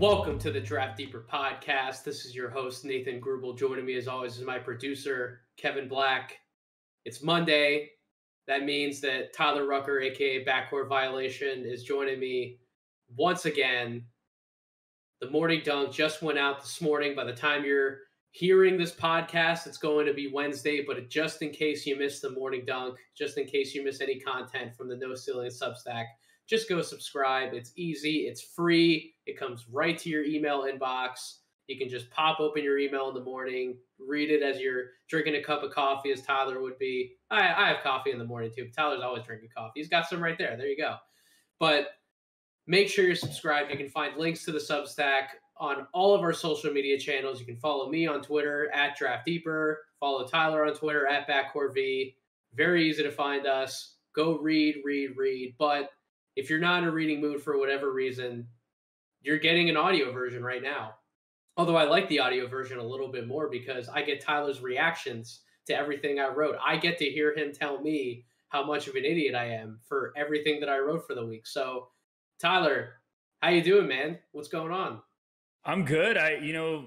Welcome to the Draft Deeper podcast. This is your host, Nathan Grubel. Joining me as always is my producer, Kevin Black. It's Monday. That means that Tyler Rucker, aka Backcourt Violation, is joining me once again. The morning dunk just went out this morning. By the time you're hearing this podcast, it's going to be Wednesday, but just in case you missed the morning dunk, just in case you miss any content from the No Ceiling Substack, just go subscribe. It's easy. It's free. It comes right to your email inbox. You can just pop open your email in the morning, read it as you're drinking a cup of coffee, as Tyler would be. I have coffee in the morning too. But Tyler's always drinking coffee. He's got some right there. There you go. But make sure you're subscribed. You can find links to the Substack on all of our social media channels. You can follow me on Twitter at DraftDeeper. Follow Tyler on Twitter at BackcourtV. Very easy to find us. Go read. But if you're not in a reading mood for whatever reason, you're getting an audio version right now. Although I like the audio version a little bit more because I get Tyler's reactions to everything I wrote. I get to hear him tell me how much of an idiot I am for everything that I wrote for the week. So, Tyler, how you doing, man? What's going on? I'm good.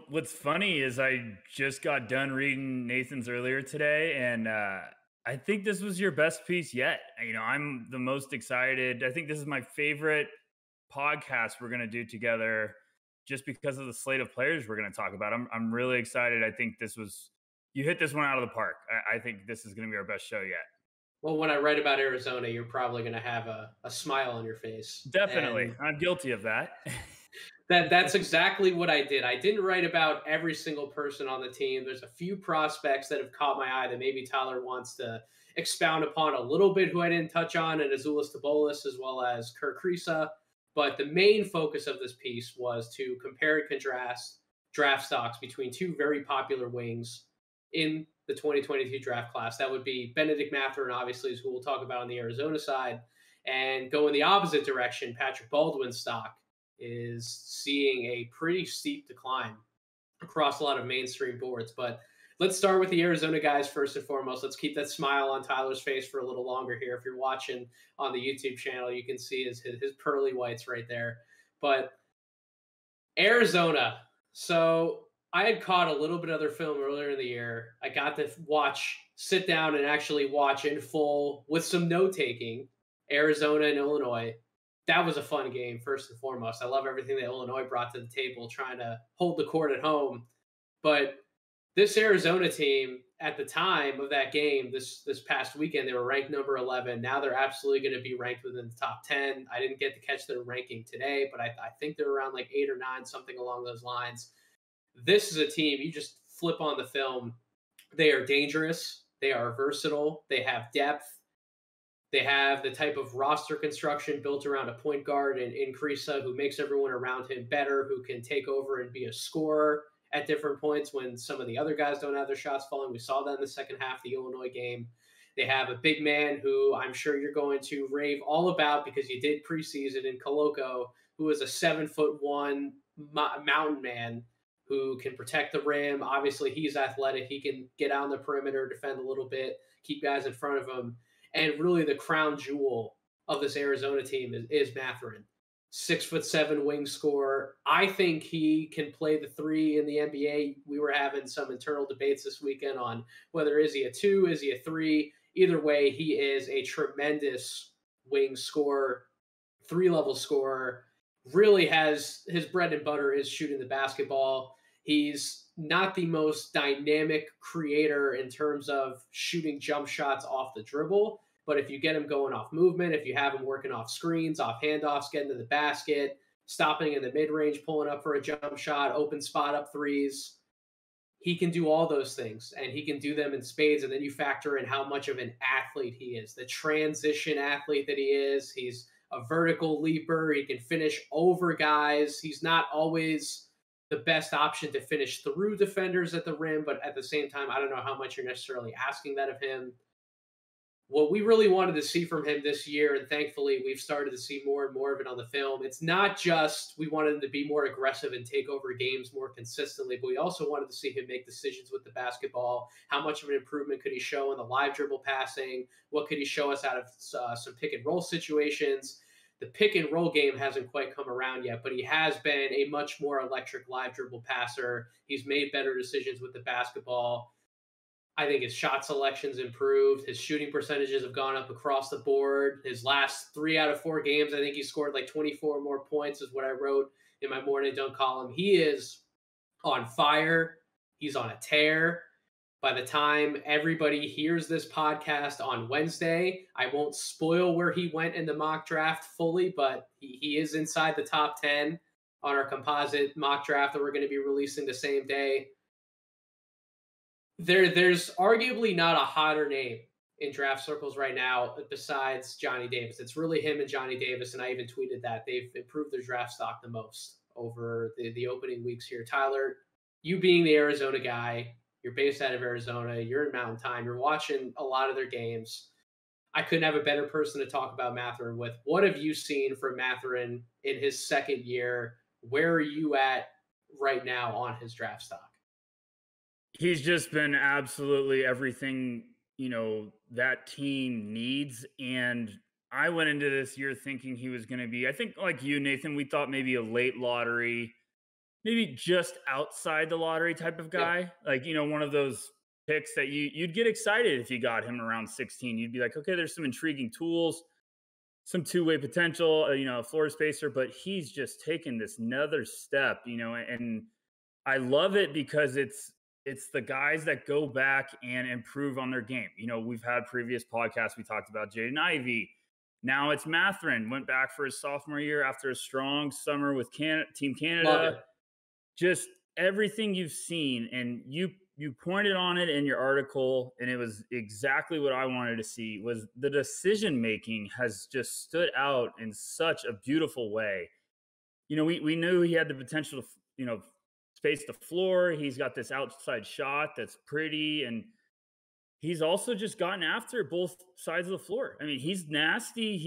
What's funny is I just got done reading Nathan's earlier today, and I think this was your best piece yet. I'm the most excited. I think this is my favorite podcast we're going to do together just because of the slate of players we're going to talk about. I'm really excited. I think you hit this one out of the park. I think this is going to be our best show yet. Well, when I write about Arizona, you're probably going to have a smile on your face. Definitely. And I'm guilty of that. That's exactly what I did. I didn't write about every single person on the team. There's a few prospects that have caught my eye that maybe Tyler wants to expound upon a little bit, who I didn't touch on, and Azuolas Tubelis as well as Kerr Kriisa. But the main focus of this piece was to compare and contrast draft stocks between two very popular wings in the 2022 draft class. That would be Benedict, Mathurin, obviously, is who we'll talk about on the Arizona side. And go in the opposite direction, Patrick Baldwin's stock is seeing a pretty steep decline across a lot of mainstream boards. But let's start with the Arizona guys first and foremost. Let's keep that smile on Tyler's face for a little longer here. If you're watching on the YouTube channel, you can see his pearly whites right there. But Arizona. So I had caught a little bit of their film earlier in the year. I got to sit down and actually watch in full with some note-taking, Arizona and Illinois. That was a fun game, first and foremost. I love everything that Illinois brought to the table, trying to hold the court at home. But this Arizona team, at the time of that game, this past weekend, they were ranked number 11. Now they're absolutely going to be ranked within the top 10. I didn't get to catch their ranking today, but I think they're around like 8 or 9, something along those lines. This is a team, you just flip on the film. They are dangerous. They are versatile. They have depth. They have the type of roster construction built around a point guard in Kriisa who makes everyone around him better, who can take over and be a scorer at different points when some of the other guys don't have their shots falling. We saw that in the second half of the Illinois game. They have a big man who I'm sure you're going to rave all about because you did preseason in Koloko, who is a 7'1" mountain man who can protect the rim. Obviously, he's athletic. He can get out on the perimeter, defend a little bit, keep guys in front of him. And really the crown jewel of this Arizona team is Mathurin. 6'7" wing scorer. I think he can play the 3 in the NBA. We were having some internal debates this weekend on whether is he a 2, is he a 3. Either way, he is a tremendous wing scorer, 3-level scorer. Really has his bread and butter is shooting the basketball. He's not the most dynamic creator in terms of shooting jump shots off the dribble, but if you get him going off movement, if you have him working off screens, off handoffs, getting to the basket, stopping in the mid-range, pulling up for a jump shot, open spot up threes, he can do all those things, and he can do them in spades. And then you factor in how much of an athlete he is, the transition athlete that he is. He's a vertical leaper. He can finish over guys. He's not always the best option to finish through defenders at the rim, but at the same time, I don't know how much you're necessarily asking that of him. What we really wanted to see from him this year, and thankfully we've started to see more and more of it on the film, it's not just we wanted him to be more aggressive and take over games more consistently, but we also wanted to see him make decisions with the basketball. How much of an improvement could he show in the live dribble passing? What could he show us out of some pick and roll situations? The pick and roll game hasn't quite come around yet, but he has been a much more electric live dribble passer. He's made better decisions with the basketball. I think his shot selection's improved. His shooting percentages have gone up across the board. His last 3 out of 4 games, I think he scored like 24 more points, is what I wrote in my morning dunk column. He is on fire. He's on a tear. By the time everybody hears this podcast on Wednesday, I won't spoil where he went in the mock draft fully, but he is inside the top 10 on our composite mock draft that we're going to be releasing the same day. There's arguably not a hotter name in draft circles right now besides Johnny Davis. It's really him and Johnny Davis, and I even tweeted that they've improved their draft stock the most over the opening weeks here. Tyler, you being the Arizona guy, you're based out of Arizona, you're in Mountain Time, you're watching a lot of their games. I couldn't have a better person to talk about Mathurin with. What have you seen from Mathurin in his second year? Where are you at right now on his draft stock? He's just been absolutely everything, that team needs. And I went into this year thinking he was going to be, I think like you, Nathan, we thought maybe a late lottery, maybe just outside the lottery type of guy. Yeah. Like, one of those picks that you'd get excited if you got him around 16. You'd be like, okay, there's some intriguing tools, some two-way potential, a floor spacer, but he's just taken this another step, and I love it because it's the guys that go back and improve on their game. We've had previous podcasts. We talked about Jaden Ivey. Now it's Mathurin, went back for his sophomore year after a strong summer with Team Canada. Just everything you've seen, and you pointed on it in your article, and it was exactly what I wanted to see, was the decision-making has just stood out in such a beautiful way. We knew he had the potential to, space the floor. He's got this outside shot that's pretty, and he's also just gotten after both sides of the floor. I mean, he's nasty.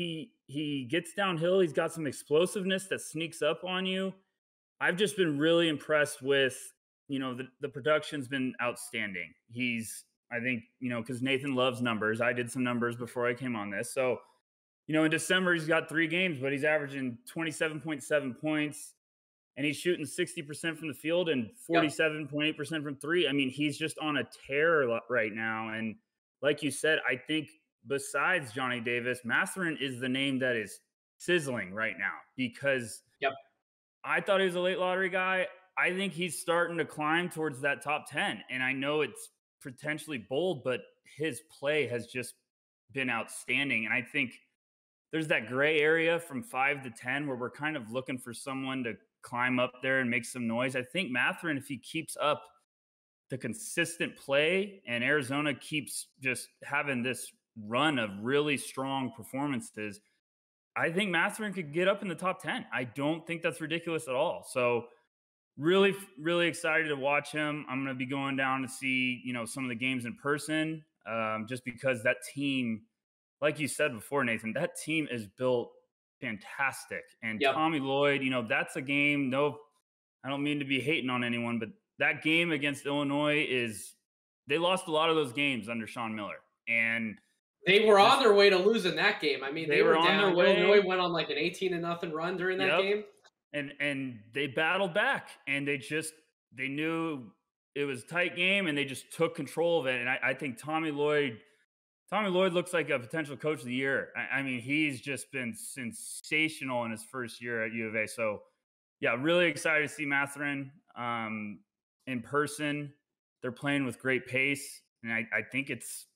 He gets downhill. He's got some explosiveness that sneaks up on you. I've just been really impressed with, the production's been outstanding. I think, because Nathan loves numbers. I did some numbers before I came on this. So, in December, he's got 3 games, but he's averaging 27.7 points. And he's shooting 60% from the field and 47.8% from 3. I mean, he's just on a tear right now. And like you said, I think besides Johnny Davis, Mathurin is the name that is sizzling right now because I thought he was a late lottery guy. I think he's starting to climb towards that top 10. And I know it's potentially bold, but his play has just been outstanding. And I think there's that gray area from 5 to 10 where we're kind of looking for someone to climb up there and make some noise. I think Mathurin, if he keeps up the consistent play and Arizona keeps just having this run of really strong performances, I think Mathurin could get up in the top 10. I don't think that's ridiculous at all. So really, really excited to watch him. I'm going to be going down to see, some of the games in person, just because that team, like you said before, Nathan, that team is built fantastic. And Tommy Lloyd, that's a game. No, I don't mean to be hating on anyone, but that game against Illinois they lost a lot of those games under Sean Miller. And they were on their way to losing that game. I mean, they were down. On their way. Illinois went on like an 18-0 run during that game. And they battled back, and they knew it was a tight game, and they just took control of it. And I think Tommy Lloyd looks like a potential coach of the year. I mean, he's just been sensational in his first year at U of A. So, yeah, really excited to see Mathurin in person. They're playing with great pace, and I think it's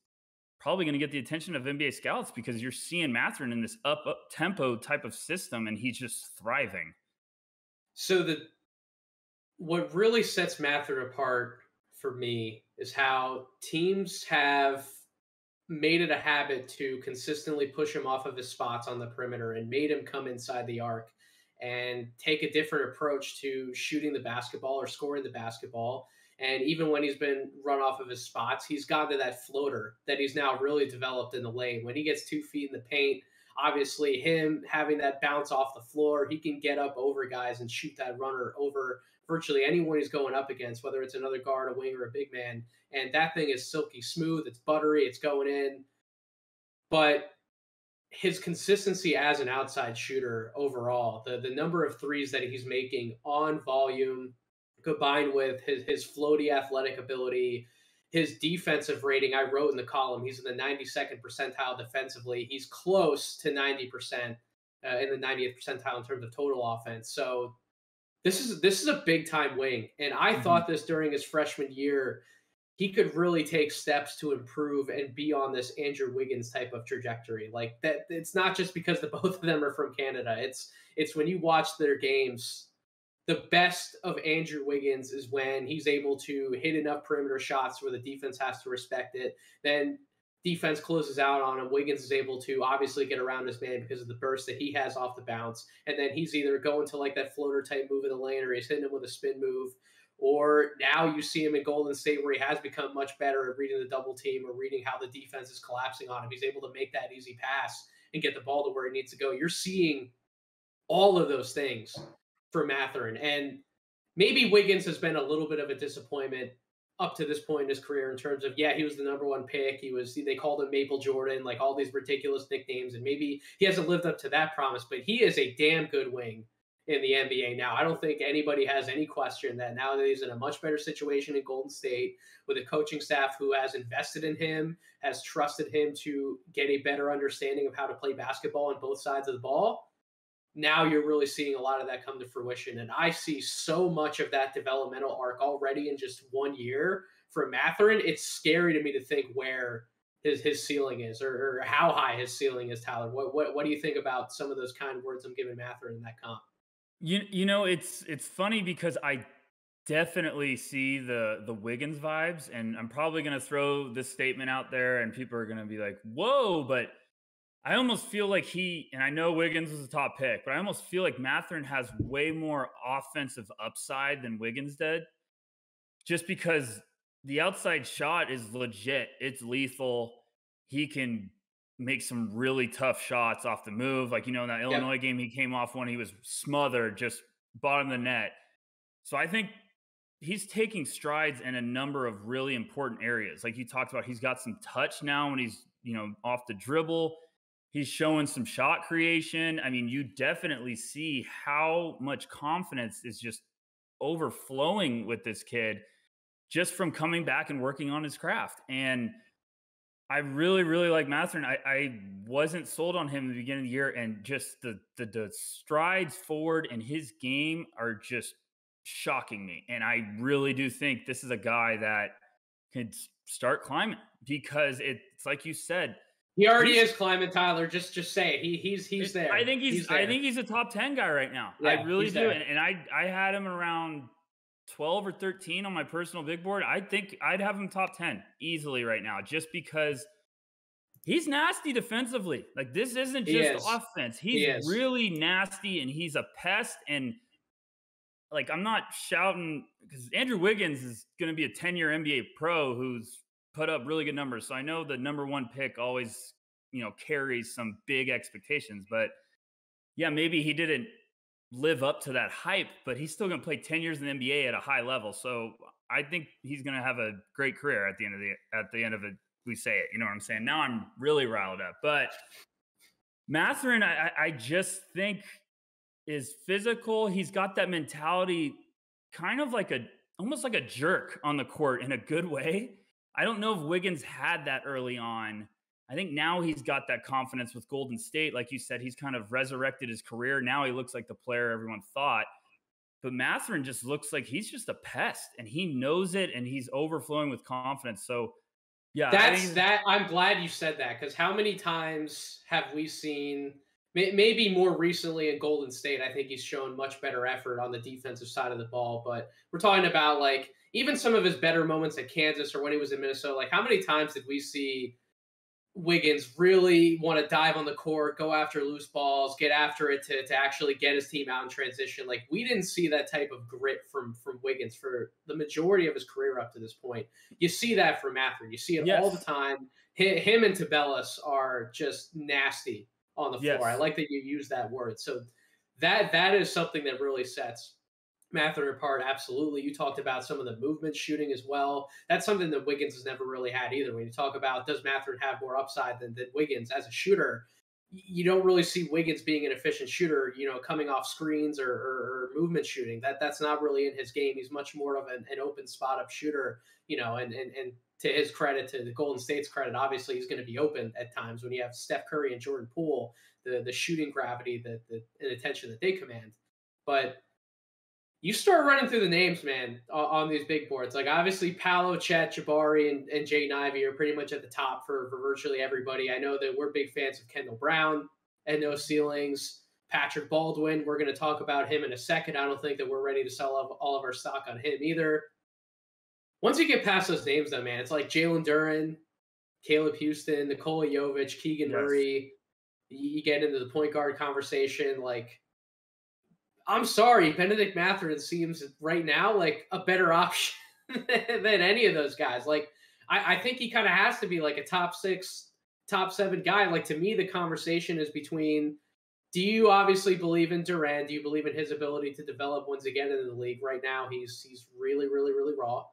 probably going to get the attention of NBA scouts because you're seeing Mathurin in this up-tempo type of system, and he's just thriving. So what really sets Mathurin apart for me is how teams have made it a habit to consistently push him off of his spots on the perimeter and made him come inside the arc and take a different approach to shooting the basketball or scoring the basketball. And even when he's been run off of his spots, he's gotten to that floater that he's now really developed in the lane. When he gets 2 feet in the paint, obviously him having that bounce off the floor, he can get up over guys and shoot that runner over virtually anyone he's going up against, whether it's another guard, a wing, or a big man. And that thing is silky smooth. It's buttery. It's going in. But his consistency as an outside shooter overall, the number of threes that he's making on volume, combined with his floaty athletic ability, his defensive rating. I wrote in the column he's in the 92nd percentile defensively. He's close to 90% in the 90th percentile in terms of total offense. So this is a big time wing, and I thought this during his freshman year. He could really take steps to improve and be on this Andrew Wiggins type of trajectory. Like that, it's not just because the both of them are from Canada. It's when you watch their games, the best of Andrew Wiggins is when he's able to hit enough perimeter shots where the defense has to respect it. Then defense closes out on him. Wiggins is able to obviously get around his man because of the burst that he has off the bounce. And then he's either going to like that floater type move in the lane, or he's hitting him with a spin move. Or now you see him in Golden State where he has become much better at reading the double team or reading how the defense is collapsing on him. He's able to make that easy pass and get the ball to where he needs to go. You're seeing all of those things for Mathurin. And maybe Wiggins has been a little bit of a disappointment up to this point in his career in terms of, yeah, he was the number one pick. They called him Maple Jordan, like all these ridiculous nicknames. And maybe he hasn't lived up to that promise, but he is a damn good wing in the NBA now. I don't think anybody has any question that now that he's in a much better situation in Golden State with a coaching staff who has invested in him, has trusted him to get a better understanding of how to play basketball on both sides of the ball. Now you're really seeing a lot of that come to fruition. And I see so much of that developmental arc already in just 1 year for Mathurin. It's scary to me to think where his ceiling is or how high his ceiling is, Tyler. What do you think about some of those kind words I'm giving Mathurin in that comp? You know, it's funny because I definitely see the Wiggins vibes, and I'm probably going to throw this statement out there, and people are going to be like, "Whoa!" But I almost feel like and I know Wiggins was a top pick, but I almost feel like Mathurin has way more offensive upside than Wiggins did, just because the outside shot is legit. It's lethal. He can make some really tough shots off the move. Like, in that Yep. Illinois game, he came off one, he was smothered, just bottom of the net. So I think he's taking strides in a number of really important areas. Like you talked about, he's got some touch now when he's, off the dribble. He's showing some shot creation. I mean, you definitely see how much confidence is just overflowing with this kid just from coming back and working on his craft. And I really, really like Mathurin. I wasn't sold on him in the beginning of the year, and just the strides forward in his game are just shocking me. And I really do think this is a guy that could start climbing, because it's like you said, He already is climbing, Tyler. Just say it. He's there. I think he's a top 10 guy right now. Yeah, I really he's do. there. And I had him around 12 or 13 on my personal big board. I think I'd have him top 10 easily right now, just because he's nasty defensively. Like, this isn't just offense. He's really nasty, and he's a pest. And like, I'm not shouting, because Andrew Wiggins is going to be a 10-year NBA pro who's put up really good numbers. So I know the number one pick always, carries some big expectations, but yeah, maybe he didn't live up to that hype, but he's still going to play 10 years in the NBA at a high level. So I think he's going to have a great career at the end of it. We say it, you know what I'm saying? Now I'm really riled up. But Mathurin, I just think, is physical. He's got that mentality, kind of like almost like a jerk on the court in a good way. I don't know if Wiggins had that early on. I think now he's got that confidence with Golden State. Like you said, he's kind of resurrected his career. Now he looks like the player everyone thought. But Mathurin just looks like he's just a pest, and he knows it, and he's overflowing with confidence. So, yeah. I'm glad you said that, because how many times have we seen, maybe more recently in Golden State, I think he's shown much better effort on the defensive side of the ball. But we're talking about, like, even some of his better moments at Kansas or when he was in Minnesota. Like, how many times did we see Wiggins really want to dive on the court, go after loose balls, get after it to actually get his team out in transition? Like, we didn't see that type of grit from Wiggins for the majority of his career up to this point. You see that from Mathurin. You see it all the time. Him and Turbulence are just nasty on the floor. Yes. I like that you use that word. So that is something that really sets Mathurin apart. Absolutely. You talked about some of the movement shooting as well. That's something that Wiggins has never really had either. When you talk about, does Mathurin have more upside than Wiggins as a shooter? you don't really see Wiggins being an efficient shooter, coming off screens or movement shooting. That's not really in his game. He's much more of an open spot up shooter, and to his credit, to the Golden State's credit, obviously he's going to be open at times when you have Steph Curry and Jordan Poole, the shooting gravity, and attention that they command. But you start running through the names, man, on these big boards. Like obviously Paolo, Chet, Jabari, and Jay Ivey are pretty much at the top for virtually everybody. I know that we're big fans of Kendall Brown and No Ceilings. Patrick Baldwin, we're going to talk about him in a second. I don't think that we're ready to sell all of our stock on him either. Once you get past those names, though, man, it's like Jalen Duren, Caleb Houston, Nikola Jovic, Keegan Murray. You get into the point guard conversation. Like, I'm sorry, Benedict Mathurin seems right now like a better option than any of those guys. Like, I think he kind of has to be like a top 6, top 7 guy. Like, to me, the conversation is between, do you obviously believe in Durant? Do you believe in his ability to develop once again in the league? Right now, he's really, really, really raw.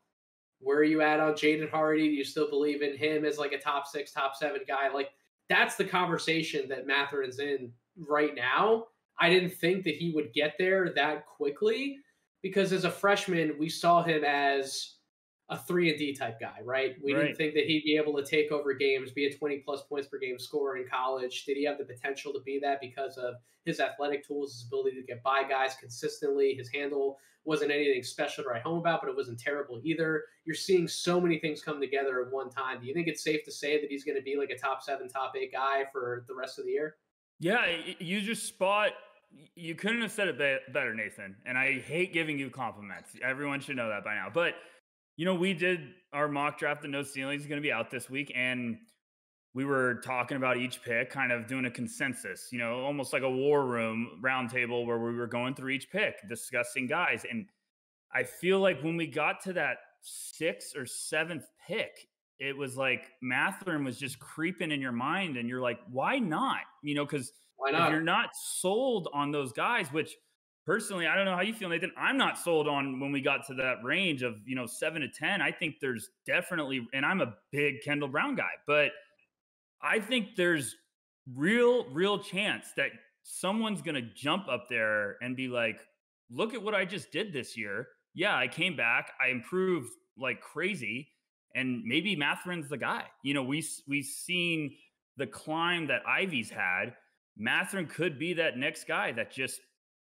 Where are you at on Jaden Hardy? Do you still believe in him as like a top 6, top 7 guy? Like, that's the conversation that Mathurin's in right now. I didn't think that he would get there that quickly because as a freshman, we saw him as a 3-and-D type guy, right? We didn't think that he'd be able to take over games, be a 20-plus points per game scorer in college. Did he have the potential to be that because of his athletic tools, his ability to get by guys consistently? His handle wasn't anything special to write home about, but it wasn't terrible either. You're seeing so many things come together at one time. Do you think it's safe to say that he's going to be like a top 7, top 8 guy for the rest of the year? Yeah, you just spot. You couldn't have said it better, Nathan. And I hate giving you compliments. Everyone should know that by now. But, we did our mock draft. The No Ceilings is going to be out this week. And we were talking about each pick, kind of doing a consensus, almost like a war room roundtable where we were going through each pick, discussing guys. And I feel like when we got to that 6th or 7th pick, it was like Mathurin was just creeping in your mind. And you're like, why not? Because if you're not sold on those guys, which personally, I don't know how you feel, Nathan. I'm not sold on when we got to that range of, 7 to 10. I think there's definitely, and I'm a big Kendall Brown guy, but I think there's real chance that someone's going to jump up there and be like, look at what I just did this year. Yeah, I came back. I improved like crazy. And maybe Mathurin's the guy. We've seen the climb that Ivy's had. Mathurin could be that next guy that just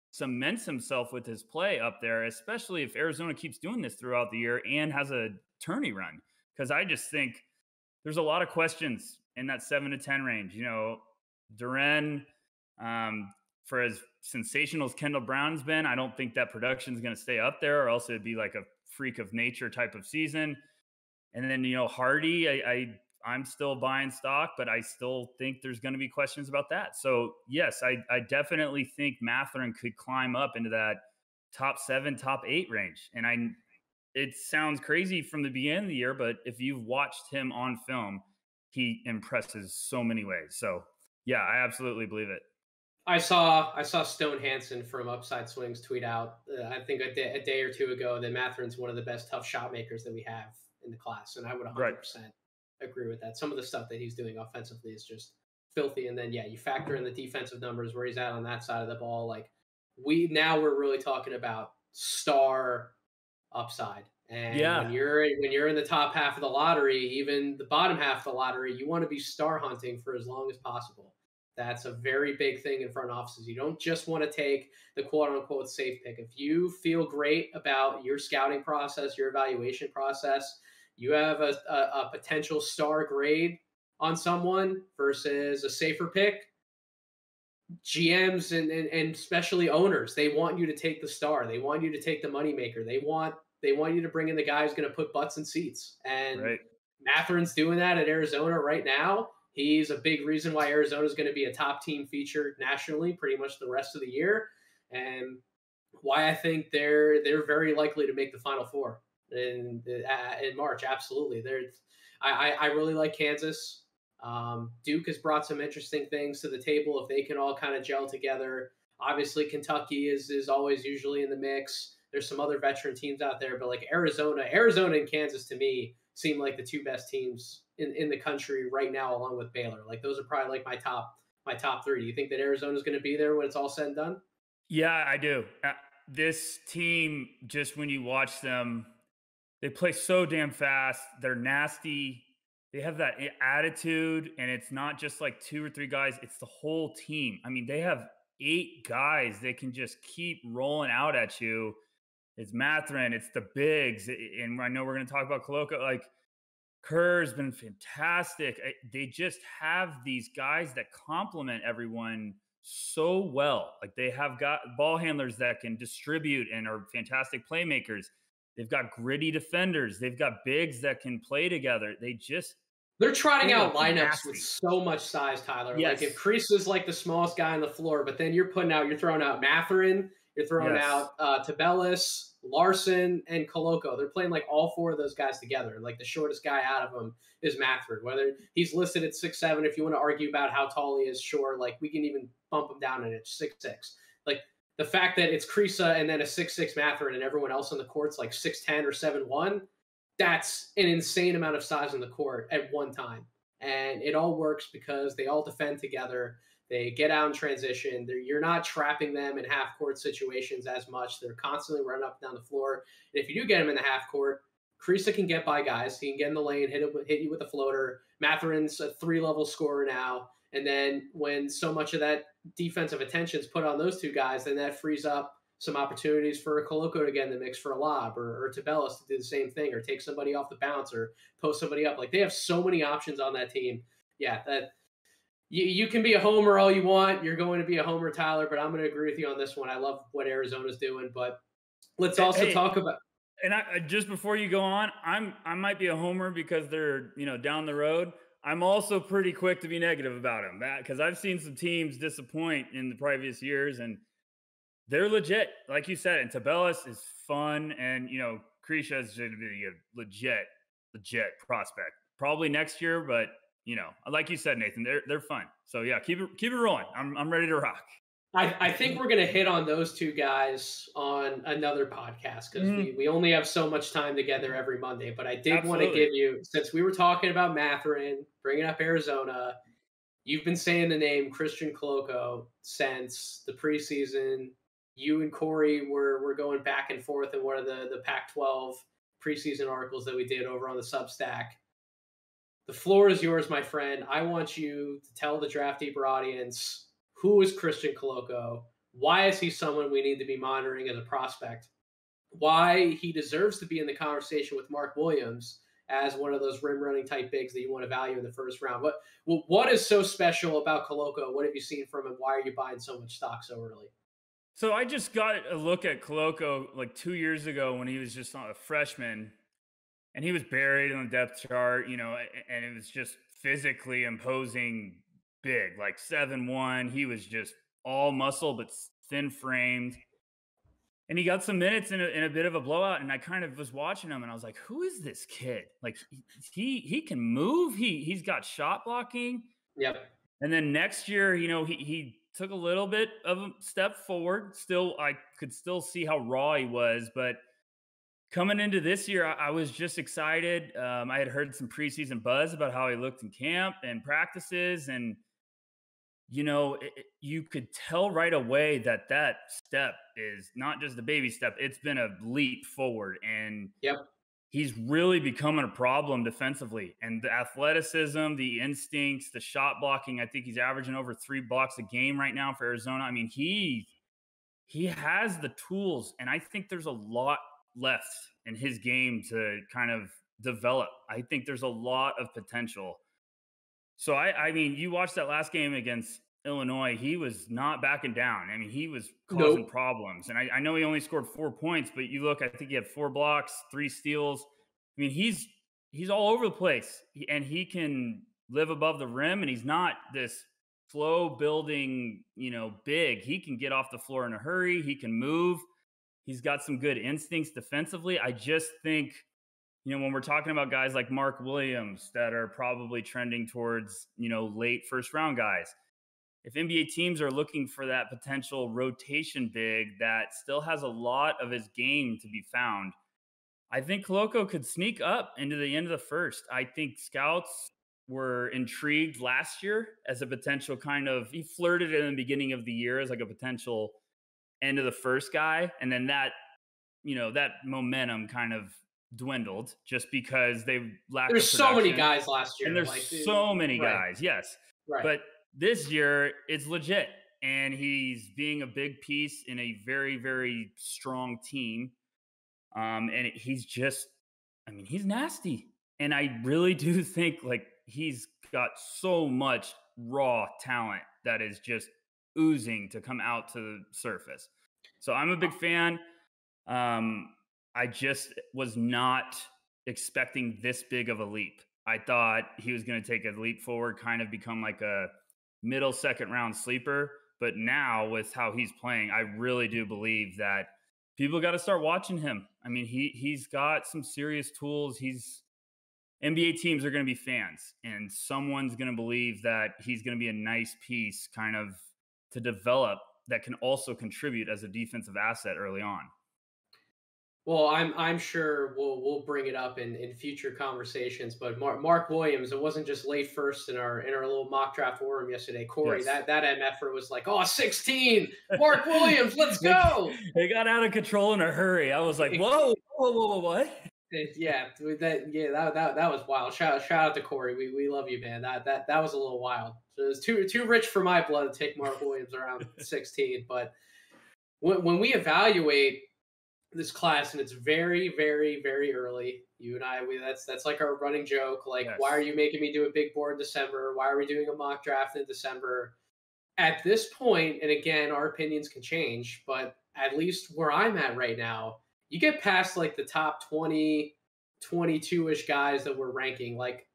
cements himself with his play up there, especially if Arizona keeps doing this throughout the year and has a tourney run. Because I just think there's a lot of questions in that 7 to 10 range. Duren, for as sensational as Kendall Brown's been, I don't think that production is going to stay up there, or else it'd be like a freak of nature type of season. And then, Hardy, I'm still buying stock, but I still think there's going to be questions about that. So yes, I definitely think Mathurin could climb up into that top 7, top 8 range. And it sounds crazy from the beginning of the year, but if you've watched him on film, he impresses so many ways. So yeah, I absolutely believe it. I saw Stone Hansen from Upside Swings tweet out, I think a day or two ago, that Mathurin's one of the best tough shot makers that we have in the class. And I would 100% agree with that. Some of the stuff that he's doing offensively is just filthy. And then, you factor in the defensive numbers where he's at on that side of the ball. Like we're really talking about star upside. And when you're in the top half of the lottery, even the bottom half of the lottery, you want to be star hunting for as long as possible. That's a very big thing in front offices. You don't just want to take the quote unquote safe pick. If you feel great about your scouting process, your evaluation process, you have a potential star grade on someone versus a safer pick, GMs and especially owners, they want you to take the star. They want you to take the moneymaker. They want you to bring in the guy who's going to put butts in seats. And Mathurin's doing that at Arizona right now. He's a big reason why Arizona is going to be a top team featured nationally pretty much the rest of the year, and why I think they're very likely to make the Final Four in March. Absolutely. I really like Kansas. Duke has brought some interesting things to the table if they can all kind of gel together. Obviously, Kentucky is always usually in the mix. There's some other veteran teams out there, but like Arizona and Kansas to me seem like the 2 best teams in the country right now, along with Baylor. Like those are probably like my top my top three. Do you think that Arizona's going to be there when it's all said and done? Yeah, I do. This team, just when you watch them, they play so damn fast. They're nasty. They have that attitude, and it's not just like two or three guys, it's the whole team. I mean, they have 8 guys they can just keep rolling out at you. It's Mathurin, it's the bigs. And I know we're going to talk about Coloco. Like, Kerr's been fantastic. They just have these guys that complement everyone so well. Like, they have got ball handlers that can distribute and are fantastic playmakers. They've got gritty defenders. They've got bigs that can play together. They're trotting They are out lineups with nasty. so much size, Tyler. Like if Yes. Kreese is like the smallest guy on the floor, but then you're throwing out Mathurin, you're throwing Yes. out Turbulence, Larson, and Coloco. They're playing like all four of those guys together. Like the shortest guy out of them is Mathurin. Whether he's listed at 6'7", if you want to argue about how tall he is, sure. Like we can even bump him down an inch, 6'6". Like the fact that it's Kreese and then a 6'6" Mathurin and everyone else on the court's like 6'10" or 7'1", that's an insane amount of size on the court at one time. And it all works because they all defend together. They get out in transition. You're not trapping them in half court situations as much. They're constantly running up and down the floor. And if you do get them in the half court, Kreese can get by guys. He can get in the lane, hit you with a floater. Mathurin's a 3-level scorer now. And then when so much of that defensive attention is put on those two guys, then that frees up some opportunities for a Coloco to get in the mix for a lob, or Turbulence to do the same thing, or take somebody off the bounce, or post somebody up. Like they have so many options on that team. Yeah, that you can be a homer all you want. You're going to be a homer, Tyler, but I'm going to agree with you on this one. I love what Arizona's doing, but let's also talk about. And I just before you go on, I might be a homer because they're down the road. I'm also pretty quick to be negative about them because I've seen some teams disappoint in the previous years, and they're legit, like you said. And Turbulence is fun, and Kreese is going to be a legit prospect probably next year. But like you said, Nathan, they're fun. So yeah, keep it rolling. I'm ready to rock. I think we're going to hit on those two guys on another podcast because we only have so much time together every Monday. But I did want to give you, since we were talking about Mathurin, bringing up Arizona, you've been saying the name Christian Coloco since the preseason. You and Corey were going back and forth in one of the Pac-12 preseason articles that we did over on the Substack. The floor is yours, my friend. I want you to tell the Draft Deeper audience, who is Christian Coloco? Why is he someone we need to be monitoring as a prospect? Why he deserves to be in the conversation with Mark Williams as one of those rim running type bigs that you want to value in the first round. What is so special about Coloco? What have you seen from him? Why are you buying so much stock so early? So I just got a look at Coloco like 2 years ago when he was just a freshman, and he was buried on the depth chart, and it was just physically imposing big, like 7'1". He was just all muscle but thin framed. And he got some minutes in a bit of a blowout, and I kind of was watching him, and I was like, "Who is this kid? Like, he can move. He's got shot blocking." Yep. And then next year, he took a little bit of a step forward. Still, I could still see how raw he was, but coming into this year, I was just excited. I had heard some preseason buzz about how he looked in camp and practices, and you could tell right away that step is not just a baby step. It's been a leap forward, and yep, he's really becoming a problem defensively. And the athleticism, the instincts, the shot blocking, I think he's averaging over 3 blocks a game right now for Arizona. I mean, he has the tools, and I think there's a lot left in his game to kind of develop. I think there's a lot of potential. So I mean, you watched that last game against Illinois. He was not backing down. I mean, he was causing problems. And I know he only scored 4 points, but you look, I think he had 4 blocks, 3 steals. I mean, he's all over the place, and he can live above the rim, and he's not this flow building, big. He can get off the floor in a hurry. He can move. He's got some good instincts defensively. I just think, when we're talking about guys like Mark Williams that are probably trending towards, late first round guys, if NBA teams are looking for that potential rotation big that still has a lot of his game to be found, I think Coloco could sneak up into the end of the first. I think scouts were intrigued last year as a potential kind of, he flirted in the beginning of the year as like a potential end of the first guy. And then that, that momentum kind of dwindled just because they lack the There's so many production. guys last And year, there's like so many right, guys, yes. right. But this year, it's legit. And he's being a big piece in a very, very strong team. And he's just, I mean, he's nasty. And I really do think like he's got so much raw talent that is just oozing to come out to the surface. So I'm a big fan. I just was not expecting this big of a leap. I thought he was going to take a leap forward, kind of become like a middle second round sleeper. But now, with how he's playing, I really do believe that people got to start watching him. I mean, he's got some serious tools. He's NBA teams are going to be fans, and someone's going to believe that he's going to be a nice piece, kind of to develop that can also contribute as a defensive asset early on. Well, I'm sure we'll bring it up in future conversations. But Mark Williams, it wasn't just late first in our little mock draft forum yesterday. Corey, Yes. that MFer was like, oh, 16, Mark Williams, let's go. They got out of control in a hurry. I was like, whoa, what? Yeah, that was wild. Shout out to Corey. We love you, man. That was a little wild. So it was too rich for my blood to take Mark Williams around 16. But when we evaluate this class, and it's very, very, very early. You and I, that's like our running joke. Like, Yes. why are you making me do a big board in December? Why are we doing a mock draft in December? At this point, and again, our opinions can change, but at least where I'm at right now, you get past like the top 20, 22-ish guys that we're ranking. Like,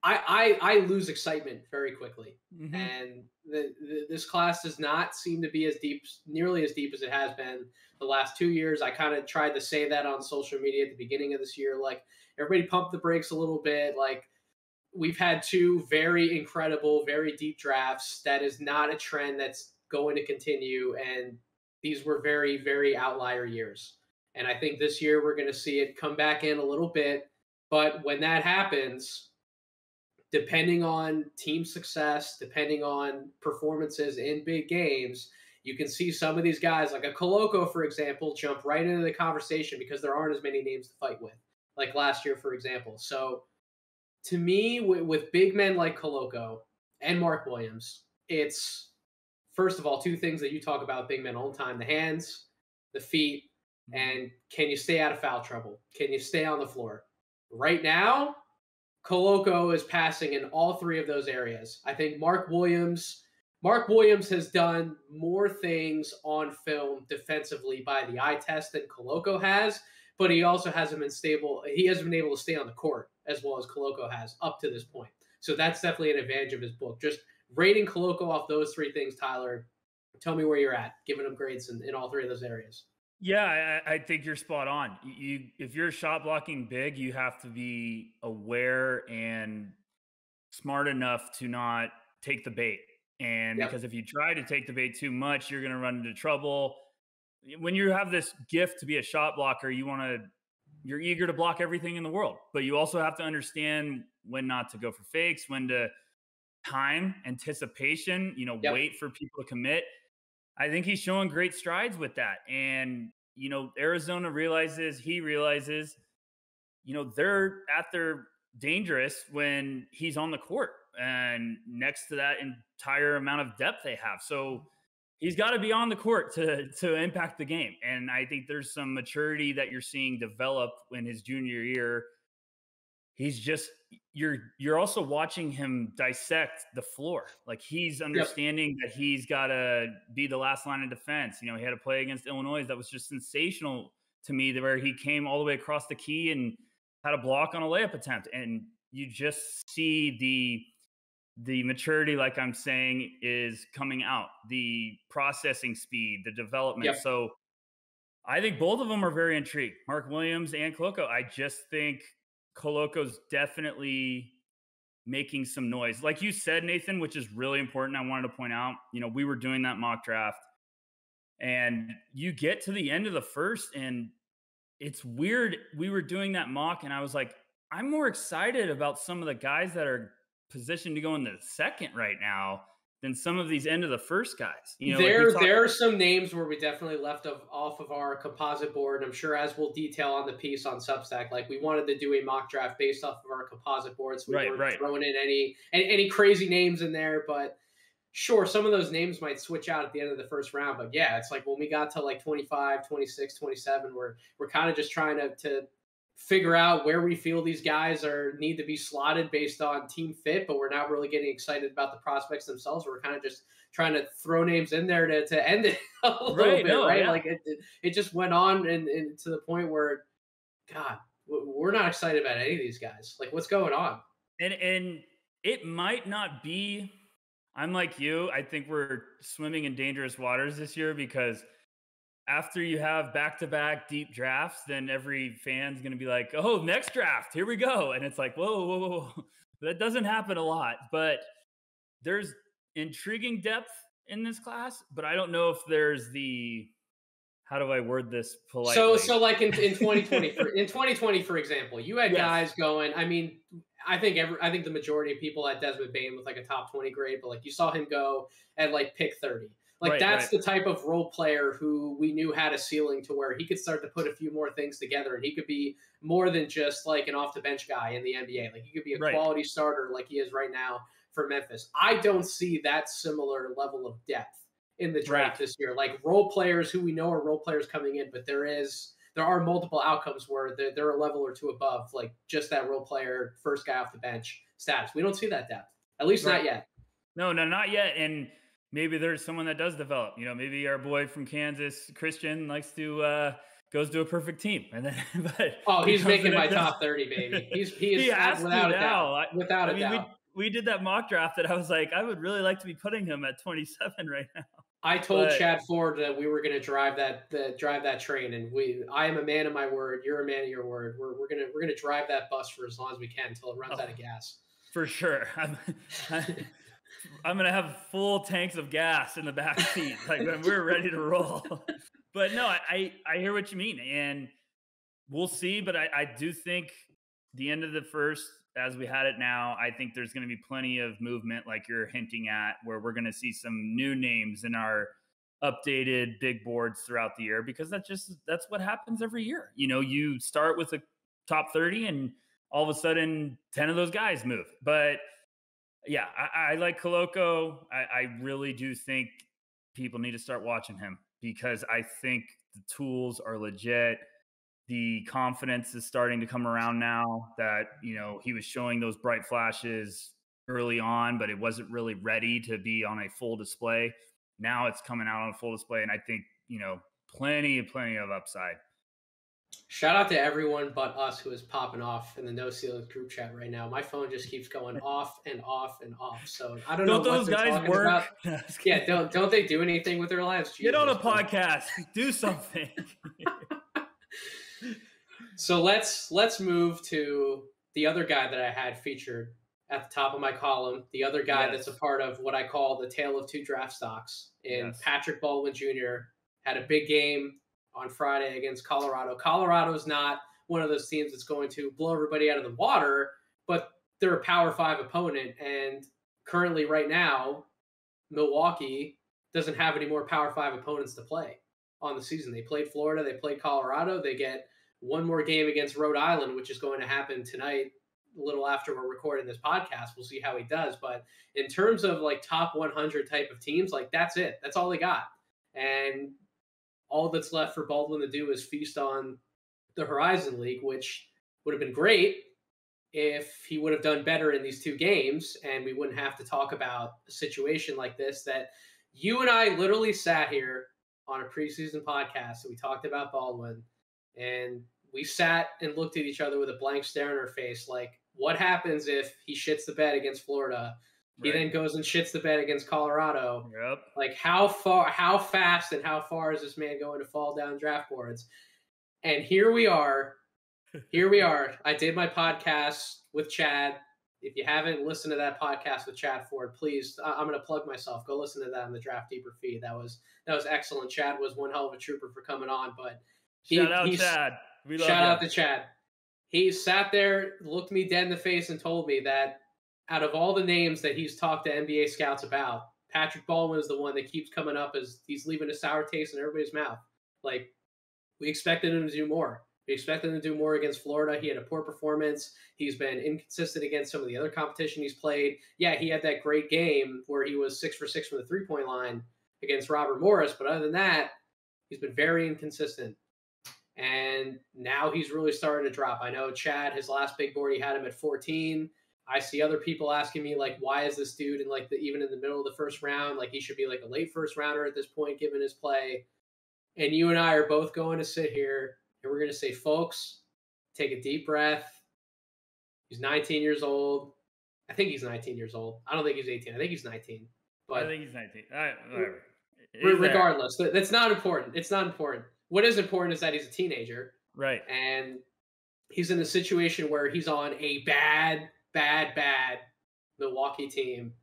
I lose excitement very quickly. Mm-hmm. And this class does not seem to be as deep, nearly as deep as it has been the last 2 years. I kind of tried to say that on social media at the beginning of this year. Like, everybody pump the brakes a little bit. Like, we've had two very incredible, very deep drafts. That is not a trend that's going to continue. And these were very, very outlier years. And I think this year we're going to see it come back in a little bit. But when that happens, depending on team success, depending on performances in big games, you can see some of these guys, like a Koloko, for example, jump right into the conversation because there aren't as many names to fight with, like last year, for example. So to me, with big men like Koloko and Mark Williams, it's, first of all, two things that you talk about big men all the time: the hands, the feet, and can you stay out of foul trouble? Can you stay on the floor? Right now, Koloko is passing in all three of those areas. I think Mark Williams has done more things on film defensively by the eye test than Koloko has, but he also hasn't been stable. He hasn't been able to stay on the court as well as Koloko has up to this point. So that's definitely an advantage of his book. Just rating Koloko off those three things, Tyler. Tell me where you're at, giving him grades in all three of those areas. Yeah, I think you're spot on. If you're shot blocking big, you have to be aware and smart enough to not take the bait. And because if you try to take the bait too much, you're going to run into trouble. When you have this gift to be a shot blocker, you're eager to block everything in the world, but you also have to understand when not to go for fakes, when to time, anticipation, wait for people to commit. I think he's showing great strides with that. And, Arizona realizes, they're at their dangerous when he's on the court and next to that entire amount of depth they have. So he's got to be on the court to impact the game. And I think there's some maturity that you're seeing develop in his junior year. He's just, you're also watching him dissect the floor. Like, he's understanding that he's got to be the last line of defense. He had a play against Illinois that was just sensational to me, where he came all the way across the key and had a block on a layup attempt. And you just see the maturity, like I'm saying, is coming out, the processing speed, the development. So I think both of them are very intrigued, Mark Williams and Koloko. I just think Koloko's definitely making some noise. Like you said, Nathan, which is really important. I wanted to point out, we were doing that mock draft and you get to the end of the first and it's weird. We were doing that mock and I was like, I'm more excited about some of the guys that are positioned to go in the second right now than some of these end of the first guys. There are some names where we definitely left off of our composite board. I'm sure, as we'll detail on the piece on Substack, like we wanted to do a mock draft based off of our composite board, so we weren't throwing in any crazy names in there. But sure, some of those names might switch out at the end of the first round. But yeah, it's like when we got to like 25, 26, 27, we're kind of just trying to figure out where we feel these guys need to be slotted based on team fit, but we're not really getting excited about the prospects themselves. We're kind of just trying to throw names in there to end it a little bit, right? Yeah. Like it just went on and to the point where, God, we're not excited about any of these guys. Like, what's going on? And it might not be. I'm like you. I think we're swimming in dangerous waters this year because after you have back-to-back deep drafts, then every fan's going to be like, oh, next draft, here we go. And it's like, whoa. That doesn't happen a lot. But there's intriguing depth in this class, but I don't know if there's how do I word this politely? So like in 2020, for example, you had guys going, I mean, I think the majority of people had Desmond Bain with like a top 20 grade, but like you saw him go at like pick 30. Like that's the type of role player who we knew had a ceiling to where he could start to put a few more things together, and he could be more than just like an off the bench guy in the NBA. Like he could be a quality starter like he is right now for Memphis. I don't see that similar level of depth in the draft this year. Like role players who we know are role players coming in, but there are multiple outcomes where they're a level or two above, like just that role player, first guy off the bench status. We don't see that depth, at least not yet. No, not yet. And maybe there's someone that does develop. Maybe our boy from Kansas, Christian, likes to goes to a perfect team, and then. He's making my top 30, baby. He is without a doubt. Without a doubt. We did that mock draft that I was like, I would really like to be putting him at 27 right now. I told Chad Ford that we were going to drive that train, and I am a man of my word. You're a man of your word. We're gonna drive that bus for as long as we can until it runs out of gas. For sure. I'm gonna have full tanks of gas in the back seat, like when we're ready to roll. But no, I hear what you mean, and we'll see. But I do think the end of the first, as we had it now, I think there's going to be plenty of movement, like you're hinting at, where we're going to see some new names in our updated big boards throughout the year, because that's what happens every year. You start with a top 30 and all of a sudden 10 of those guys move. But yeah, I like Koloko. I really do think people need to start watching him, because I think the tools are legit. The confidence is starting to come around now that, he was showing those bright flashes early on, but it wasn't really ready to be on a full display. Now it's coming out on full display. And I think, plenty of upside. Shout out to everyone but us who is popping off in the No Ceilings group chat right now. My phone just keeps going off and off and off. So I don't know what those guys work. About. Yeah, don't they do anything with their lives? Jesus. Get on a podcast. Do something. So let's move to the other guy that I had featured at the top of my column. The other guy that's a part of what I call the tale of two draft stocks. And Patrick Baldwin Jr. had a big game on Friday against Colorado. Colorado's not one of those teams that's going to blow everybody out of the water, but they're a Power 5 opponent. And currently right now, Milwaukee doesn't have any more Power 5 opponents to play on the season. They played Florida. They played Colorado. They get one more game against Rhode Island, which is going to happen tonight, a little after we're recording this podcast. We'll see how he does. But in terms of like top 100 type of teams, like that's it. That's all they got. And all that's left for Baldwin to do is feast on the Horizon League, which would have been great if he would have done better in these two games, and we wouldn't have to talk about a situation like this that you and I literally sat here on a preseason podcast and we talked about Baldwin, and we sat and looked at each other with a blank stare on our face. Like, what happens if he shits the bed against Florida? He then goes and shits the bed against Colorado. Yep. Like, how fast and how far is this man going to fall down draft boards? And here we are. I did my podcast with Chad. If you haven't listened to that podcast with Chad Ford, please, I'm going to plug myself. Go listen to that on the Draft Deeper feed. That was excellent. Chad was one hell of a trooper for coming on. But shout out Chad. Shout out to Chad. He sat there, looked me dead in the face, and told me that out of all the names that he's talked to NBA scouts about, Patrick Baldwin is the one that keeps coming up as he's leaving a sour taste in everybody's mouth. Like, we expected him to do more. We expected him to do more against Florida. He had a poor performance. He's been inconsistent against some of the other competition he's played. Yeah, he had that great game where he was 6 for 6 from the three-point line against Robert Morris. But other than that, he's been very inconsistent. And now he's really starting to drop. I know Chad, his last big board, he had him at 14. I see other people asking me, like, why is this dude in like even in the middle of the first round? Like, he should be like a late first rounder at this point, given his play. And you and I are both going to sit here and we're going to say, folks, take a deep breath. He's 19 years old. I think he's 19 years old. I don't think he's 18. I think he's 19. But I think he's 19. Whatever. Regardless, that's not important. It's not important. What is important is that he's a teenager. Right. And he's in a situation where he's on a bad Milwaukee team.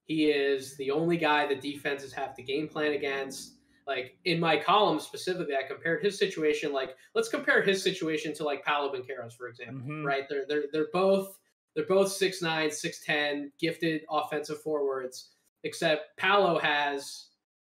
He is the only guy the defenses have to game plan against. Like, in my column specifically, I compared his situation. Like, let's compare his situation to like Paolo Banchero's, for example. Mm-hmm. Right? They're both 6'9", 6'10", gifted offensive forwards. Except Paolo has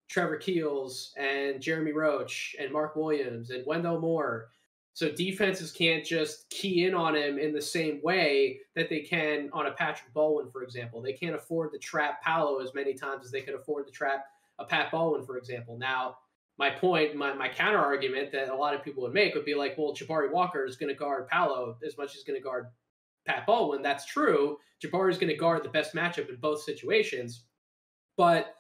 Trevor Keels and Jeremy Roach and Mark Williams and Wendell Moore. So defenses can't just key in on him in the same way that they can on a Patrick Baldwin, for example. They can't afford to trap Paolo as many times as they could afford to trap a Pat Baldwin, for example. Now, my point, my counter argument that a lot of people would make would be like, well, Jabari Walker is going to guard Paolo as much as he's going to guard Pat Baldwin. That's true. Jabari is going to guard the best matchup in both situations. But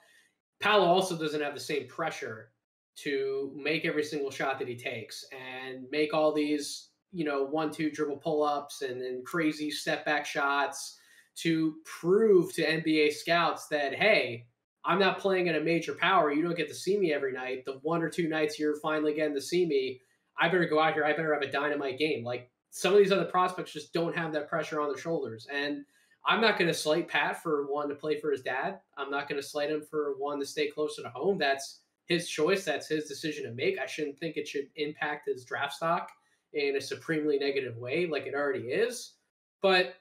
Paolo also doesn't have the same pressure to make every single shot that he takes and make all these, 1-2 dribble pull-ups and crazy step-back shots to prove to NBA scouts that, hey, I'm not playing in a major power. You don't get to see me every night. The 1 or 2 nights you're finally getting to see me, I better go out here. I better have a dynamite game. Like, some of these other prospects just don't have that pressure on their shoulders. And I'm not going to slight Pat for wanting to play for his dad. I'm not going to slight him for wanting to stay closer to home. That's his choice. That's his decision to make. I shouldn't think it should impact his draft stock in a supremely negative way like it already is. But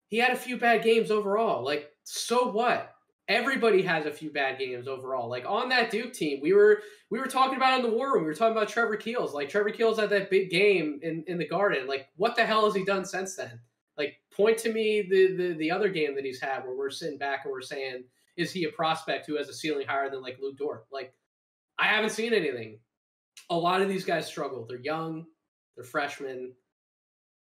he had a few bad games overall. Like, so what? Everybody has a few bad games overall. Like, on that Duke team, we were talking about in the war room. We were talking about Trevor Keels. Like, Trevor Keels had that big game in the Garden. Like, what the hell has he done since then? Like, point to me the other game that he's had where we're sitting back and we're saying, is he a prospect who has a ceiling higher than like Luke Dort? Like, I haven't seen anything. A lot of these guys struggle. They're young. They're freshmen.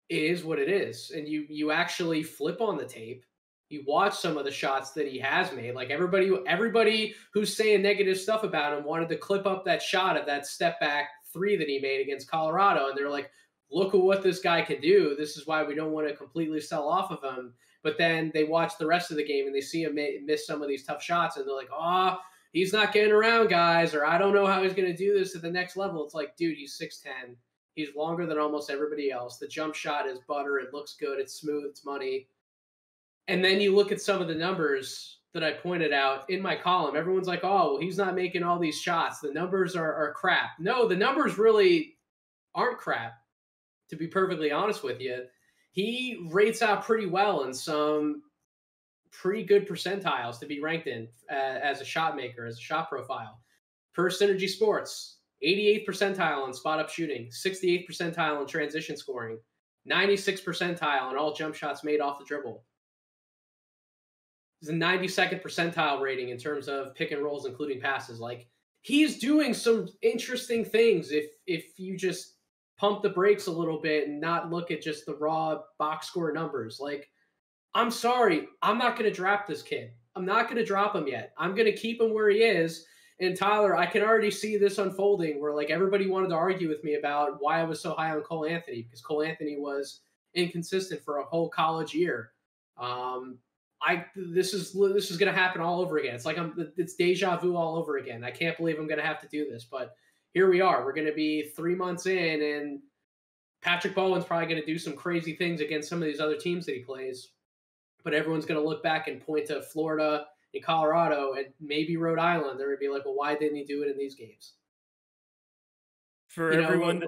It is what it is. And you actually flip on the tape. You watch some of the shots that he has made. Like, everybody who's saying negative stuff about him wanted to clip up that shot of that step back 3 that he made against Colorado. And they're like, look at what this guy can do. This is why we don't want to completely sell off of him. But then they watch the rest of the game and they see him miss some of these tough shots. And they're like, oh, he's not getting around, guys. Or I don't know how he's going to do this at the next level. It's like, dude, he's 6'10". He's longer than almost everybody else. The jump shot is butter. It looks good. It's smooth. It's money. And then you look at some of the numbers that I pointed out in my column. Everyone's like, oh, well, he's not making all these shots. The numbers are crap. No, the numbers really aren't crap, to be perfectly honest with you. He rates out pretty well in some pretty good percentiles to be ranked in as a shot maker, as a shot profile. Per Synergy Sports, 88th percentile on spot-up shooting, 68th percentile in transition scoring, 96th percentile in all jump shots made off the dribble. He's a 92nd percentile rating in terms of pick and rolls, including passes. Like, he's doing some interesting things if you just pump the brakes a little bit and not look at just the raw box score numbers. Like, I'm sorry, I'm not going to draft this kid. I'm not going to drop him yet. I'm going to keep him where he is. And Tyler, I can already see this unfolding where, like, everybody wanted to argue with me about why I was so high on Cole Anthony, because Cole Anthony was inconsistent for a whole college year. This is going to happen all over again. It's like it's deja vu all over again. I can't believe I'm going to have to do this, but here we are. We're going to be 3 months in, and Patrick Baldwin's probably going to do some crazy things against some of these other teams that he plays. But everyone's going to look back and point to Florida and Colorado and maybe Rhode Island. They're going to be like, well, why didn't he do it in these games? For everyone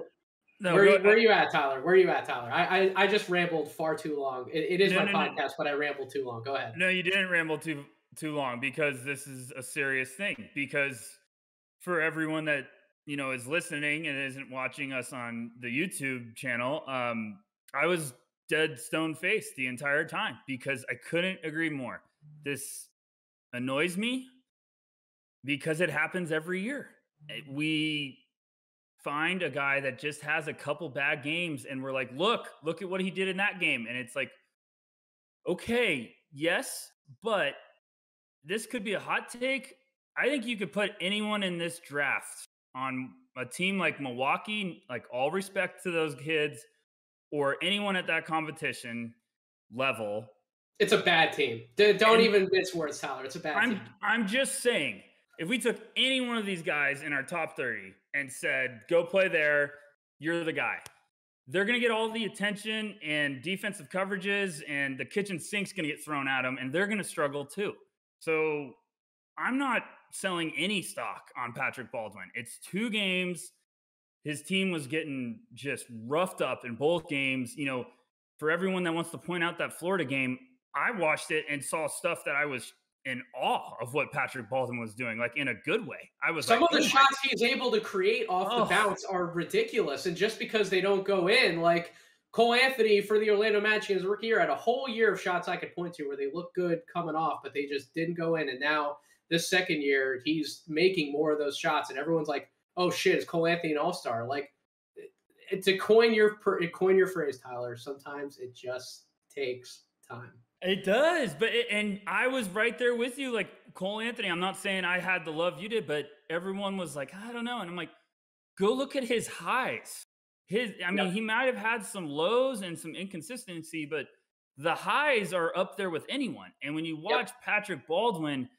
No, where are you at, Tyler? Where are you at, Tyler? I just rambled far too long. It is my podcast, but I rambled too long. Go ahead. No, you didn't ramble too long, because this is a serious thing. Because for everyone that is listening and isn't watching us on the YouTube channel, I was dead stone faced the entire time because I couldn't agree more. This annoys me because it happens every year. We find a guy that just has a couple bad games and we're like, look at what he did in that game. And it's like, okay, yes, but this could be a hot take. I think you could put anyone in this draft on a team like Milwaukee, like, all respect to those kids, or anyone at that competition level. It's a bad team. Don't even mince words, Tyler. It's a bad team. I'm just saying, if we took any one of these guys in our top 30 and said, go play there, you're the guy, they're going to get all the attention and defensive coverages, and the kitchen sink's going to get thrown at them, and they're going to struggle too. So I'm not selling any stock on Patrick Baldwin. It's 2 games. His team was getting just roughed up in both games. For everyone that wants to point out that Florida game, I watched it and saw stuff that I was in awe of what Patrick Baldwin was doing, like, in a good way. I was Some of the shots he's able to create off the bounce are ridiculous. And just because they don't go in, like Cole Anthony for the Orlando Magic in his rookie year had a whole year of shots I could point to where they look good coming off, but they just didn't go in. And now this second year, he's making more of those shots, and everyone's like, oh shit, is Cole Anthony an all-star? Like, to coin your phrase, Tyler, sometimes it just takes time. It does, and I was right there with you. Like, Cole Anthony, I'm not saying I had the love you did, but everyone was like, I don't know. And I'm like, go look at his highs. He might have had some lows and some inconsistency, but the highs are up there with anyone. And when you watch Patrick Baldwin,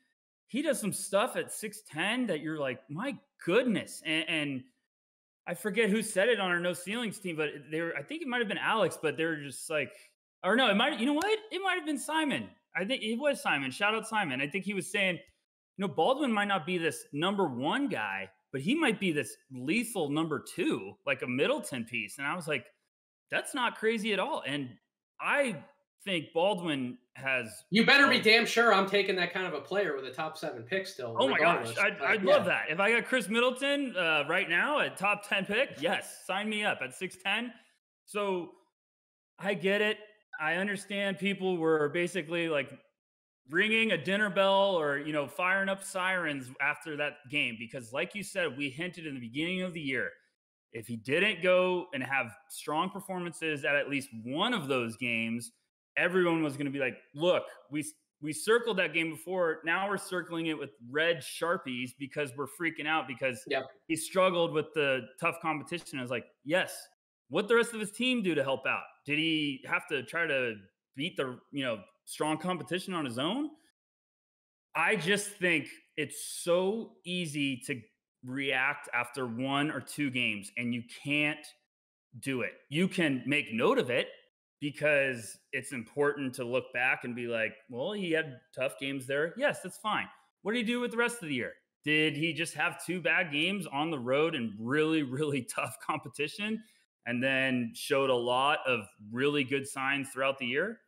he does some stuff at 6'10" that you're like, my goodness. And I forget who said it on our No Ceilings team, but I think it might have been Alex, but they were just like, or no, it might have been Simon. I think it was Simon. Shout out Simon. I think he was saying, Baldwin might not be this number 1 guy, but he might be this lethal number 2, like a Middleton piece. And I was like, that's not crazy at all. And I think Baldwin has. You better be damn sure I'm taking that kind of a player with a top 7 pick still. Oh my gosh, I'd love that. If I got Chris Middleton right now at top 10 pick, yes, sign me up at 6'10". So I get it. I understand people were basically like ringing a dinner bell or, firing up sirens after that game, because like you said, we hinted in the beginning of the year, if he didn't go and have strong performances at least one of those games, everyone was going to be like, look, we circled that game before. Now we're circling it with red Sharpies because we're freaking out because he struggled with the tough competition. I was like, yes. What the rest of his team do to help out? Did he have to try to beat the, strong competition on his own? I just think it's so easy to react after 1 or 2 games, and you can't do it. You can make note of it because it's important to look back and be like, well, he had tough games there. Yes, that's fine. What did he do with the rest of the year? Did he just have 2 bad games on the road and really, really tough competition, and then showed a lot of really good signs throughout the year?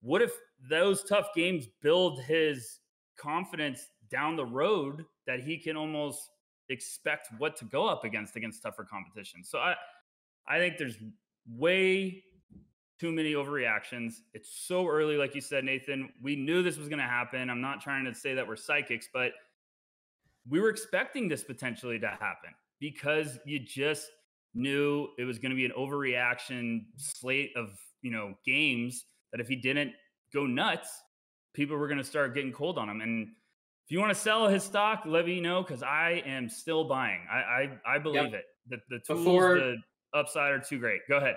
What if those tough games build his confidence down the road that he can almost expect what to go up against tougher competition? So I think there's way too many overreactions. It's so early, like you said, Nathan. We knew this was going to happen. I'm not trying to say that we're psychics, but we were expecting this potentially to happen because you just knew it was going to be an overreaction slate of, games that if he didn't go nuts, people were going to start getting cold on him. And if you want to sell his stock, let me know, because I am still buying. I believe it. The tools, the upside are too great. Go ahead.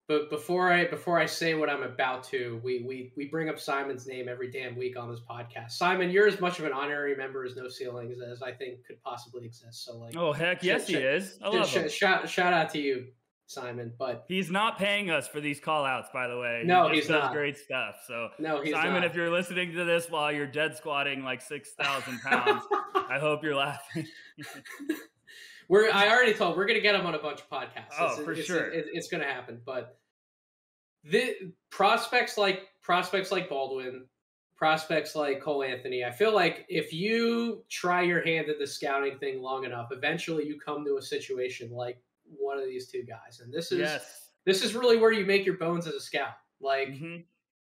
But before I say what I'm about to, we bring up Simon's name every damn week on this podcast. Simon, you're as much of an honorary member as No Ceilings as I think could possibly exist. So like, oh heck yes, he is. I love him. Shout out to you, Simon. But he's not paying us for these call outs, by the way. No, he he's not. Great stuff. So no, he's Simon, not. if you're listening to this while you're dead squatting like 6,000 pounds, I hope you're laughing. I already told we're gonna get him on a bunch of podcasts. Oh, for sure. It's gonna happen. But the prospects like Baldwin, prospects like Cole Anthony, I feel like if you try your hand at the scouting thing long enough, eventually you come to a situation like one of these two guys. And this is really where you make your bones as a scout. Like,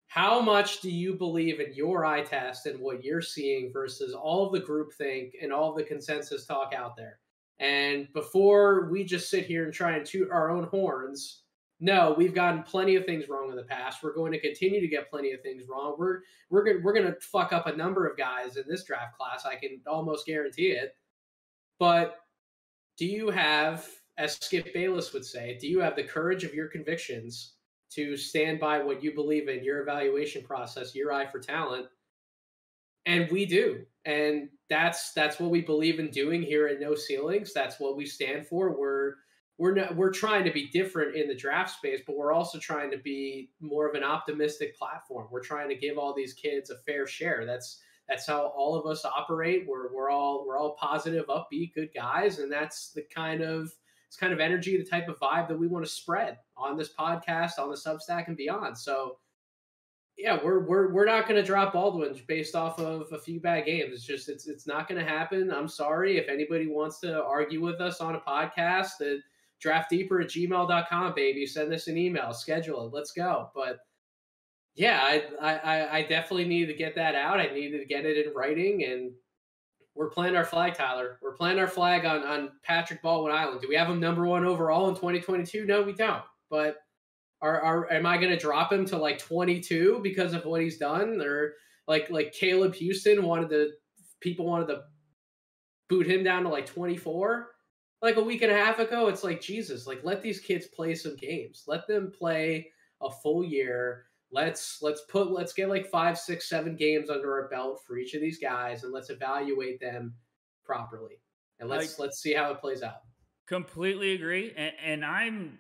how much do you believe in your eye test and what you're seeing versus all of the groupthink and all of the consensus talk out there? And before we just sit here and try and toot our own horns, no, we've gotten plenty of things wrong in the past. We're going to continue to get plenty of things wrong. We're going to fuck up a number of guys in this draft class. I can almost guarantee it. But do you have, as Skip Bayless would say, do you have the courage of your convictions to stand by what you believe in, your evaluation process, your eye for talent? And we do. And that's what we believe in doing here at No Ceilings. That's what we stand for. We're trying to be different in the draft space, but we're also trying to be more of an optimistic platform. We're trying to give all these kids a fair share. That's how all of us operate. We're all positive, upbeat, good guys, and that's the kind of energy, the type of vibe that we want to spread on this podcast, on the Substack, and beyond. So, yeah, we're not going to drop Baldwin based off of a few bad games. It's not going to happen. I'm sorry if anybody wants to argue with us on a podcast. draftdeeper@gmail.com, baby. Send us an email, schedule it. Let's go. But yeah, I definitely needed to get that out. I needed to get it in writing, and we're planting our flag, Tyler. We're planting our flag on Patrick Baldwin Island. Do we have him number 1 overall in 2022? No, we don't. But am I going to drop him to like 22 because of what he's done? Or like Caleb Houston wanted to boot him down to like 24 like a week and a half ago. It's like, Jesus, like, let these kids play some games. Let them play a full year. Let's get like 5, 6, 7 games under our belt for each of these guys, and let's evaluate them properly. And let's see how it plays out. Completely agree. And I'm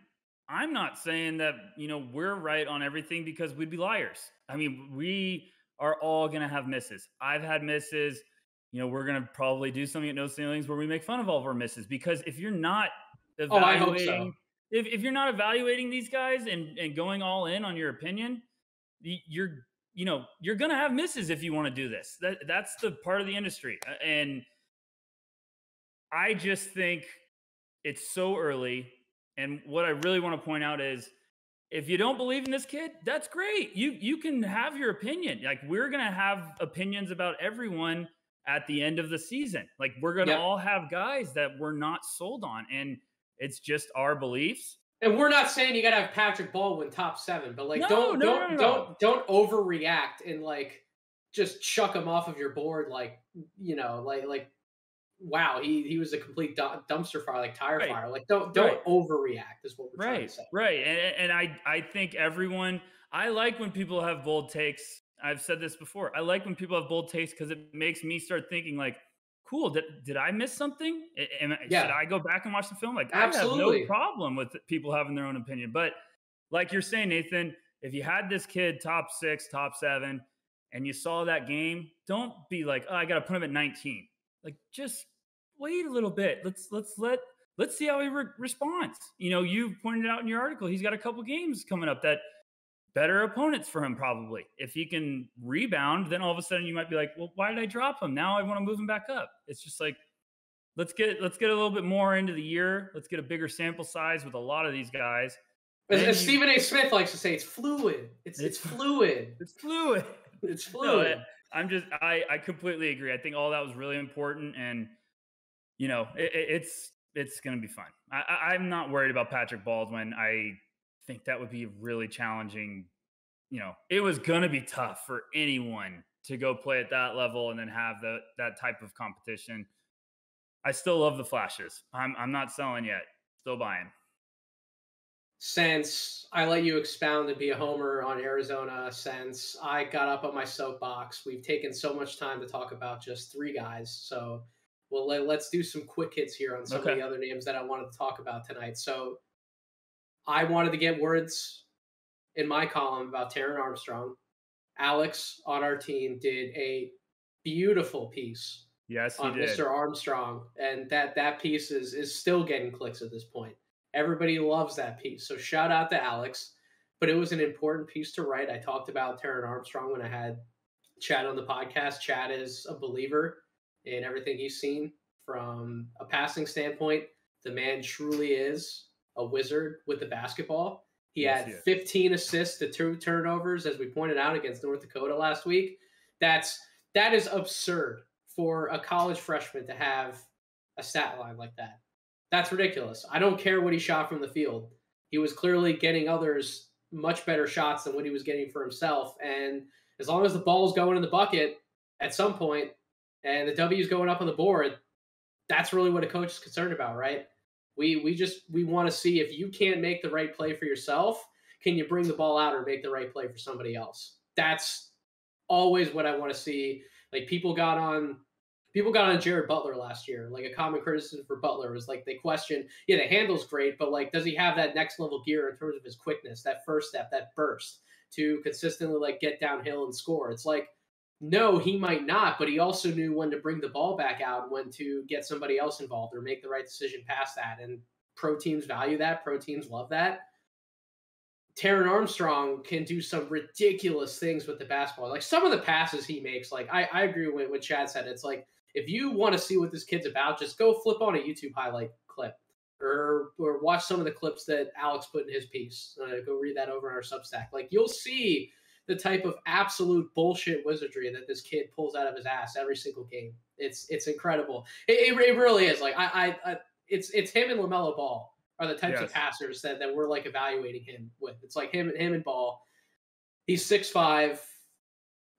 not saying that, we're right on everything, because we'd be liars. I mean, we are all going to have misses. I've had misses. We're going to probably do something at No Ceilings where we make fun of all of our misses, because if you're not evaluating, I hope so. If you're not evaluating these guys and going all in on your opinion, you're going to have misses if you want to do this. That's the part of the industry. And I just think it's so early. And what I really want to point out is, if you don't believe in this kid, that's great. You can have your opinion. Like, we're going to have opinions about everyone at the end of the season. Like, we're going to all have guys that we're not sold on, and it's just our beliefs. And we're not saying you got to have Patrick Baldwin top 7, but like, don't overreact and like just chuck him off of your board. Like, wow, he was a complete dumpster fire, like tire fire. Like, don't overreact is what we're trying to say. Right. And I think I like when people have bold takes. I've said this before. I like when people have bold takes, because it makes me start thinking like, cool, did I miss something? Should I go back and watch the film? Like, absolutely. I have no problem with people having their own opinion. But like you're saying, Nathan, if you had this kid top 6, top 7, and you saw that game, don't be like, oh, I got to put him at 19. Like, just wait a little bit. Let's see how he responds. You pointed out in your article, he's got a couple games coming up that better opponents for him probably. If he can rebound, then all of a sudden you might be like, well, why did I drop him? Now I want to move him back up. It's just like, let's get a little bit more into the year. Let's get a bigger sample size with a lot of these guys. As Stephen A. Smith likes to say, it's fluid. It's fluid. It's fluid. It's fluid. No, I completely agree. I think all that was really important, and it's going to be fun. I'm not worried about Patrick Baldwin. I think that would be really challenging. It was going to be tough for anyone to go play at that level and then have that type of competition. I still love the flashes. I'm not selling yet. Still buying. Since I let you expound and be a homer on Arizona, since I got up on my soapbox, we've taken so much time to talk about just 3 guys. So let's do some quick hits here on some of the other names that I wanted to talk about tonight. So I wanted to get words in my column about Taran Armstrong. Alex on our team did a beautiful piece Yes, he on did. Mr. Armstrong, and that piece is still getting clicks at this point. Everybody loves that piece. So shout out to Alex. But it was an important piece to write. I talked about Taran Armstrong when I had Chad on the podcast. Chad is a believer in everything he's seen from a passing standpoint. The man truly is a wizard with the basketball. He had 15 assists to 2 turnovers, as we pointed out, against North Dakota last week. That is absurd for a college freshman to have a stat line like that. That's ridiculous. I don't care what he shot from the field. He was clearly getting others much better shots than what he was getting for himself. And as long as the ball's going in the bucket at some point and the W's going up on the board, that's really what a coach is concerned about, right? We want to see if you can't make the right play for yourself, can you bring the ball out or make the right play for somebody else? That's always what I want to see. Like people got on Jared Butler last year. Like a common criticism for Butler was like they question, yeah, the handle's great, but like does he have that next level gear in terms of his quickness, that first step, that burst to consistently like get downhill and score? It's like, no, he might not, but he also knew when to bring the ball back out and when to get somebody else involved or make the right decision past that. And pro teams value that. Pro teams love that. Taran Armstrong can do some ridiculous things with the basketball. Like some of the passes he makes, like I agree with what Chad said. It's like, if you want to see what this kid's about, just go flip on a YouTube highlight clip or watch some of the clips that Alex put in his piece. Go read that over in our Substack. Like you'll see the type of absolute bullshit wizardry that this kid pulls out of his ass every single game. It's incredible. It really is. Like it's him and LaMelo Ball are the types of passers that we're like evaluating him with. It's like him and Ball. He's 6'5".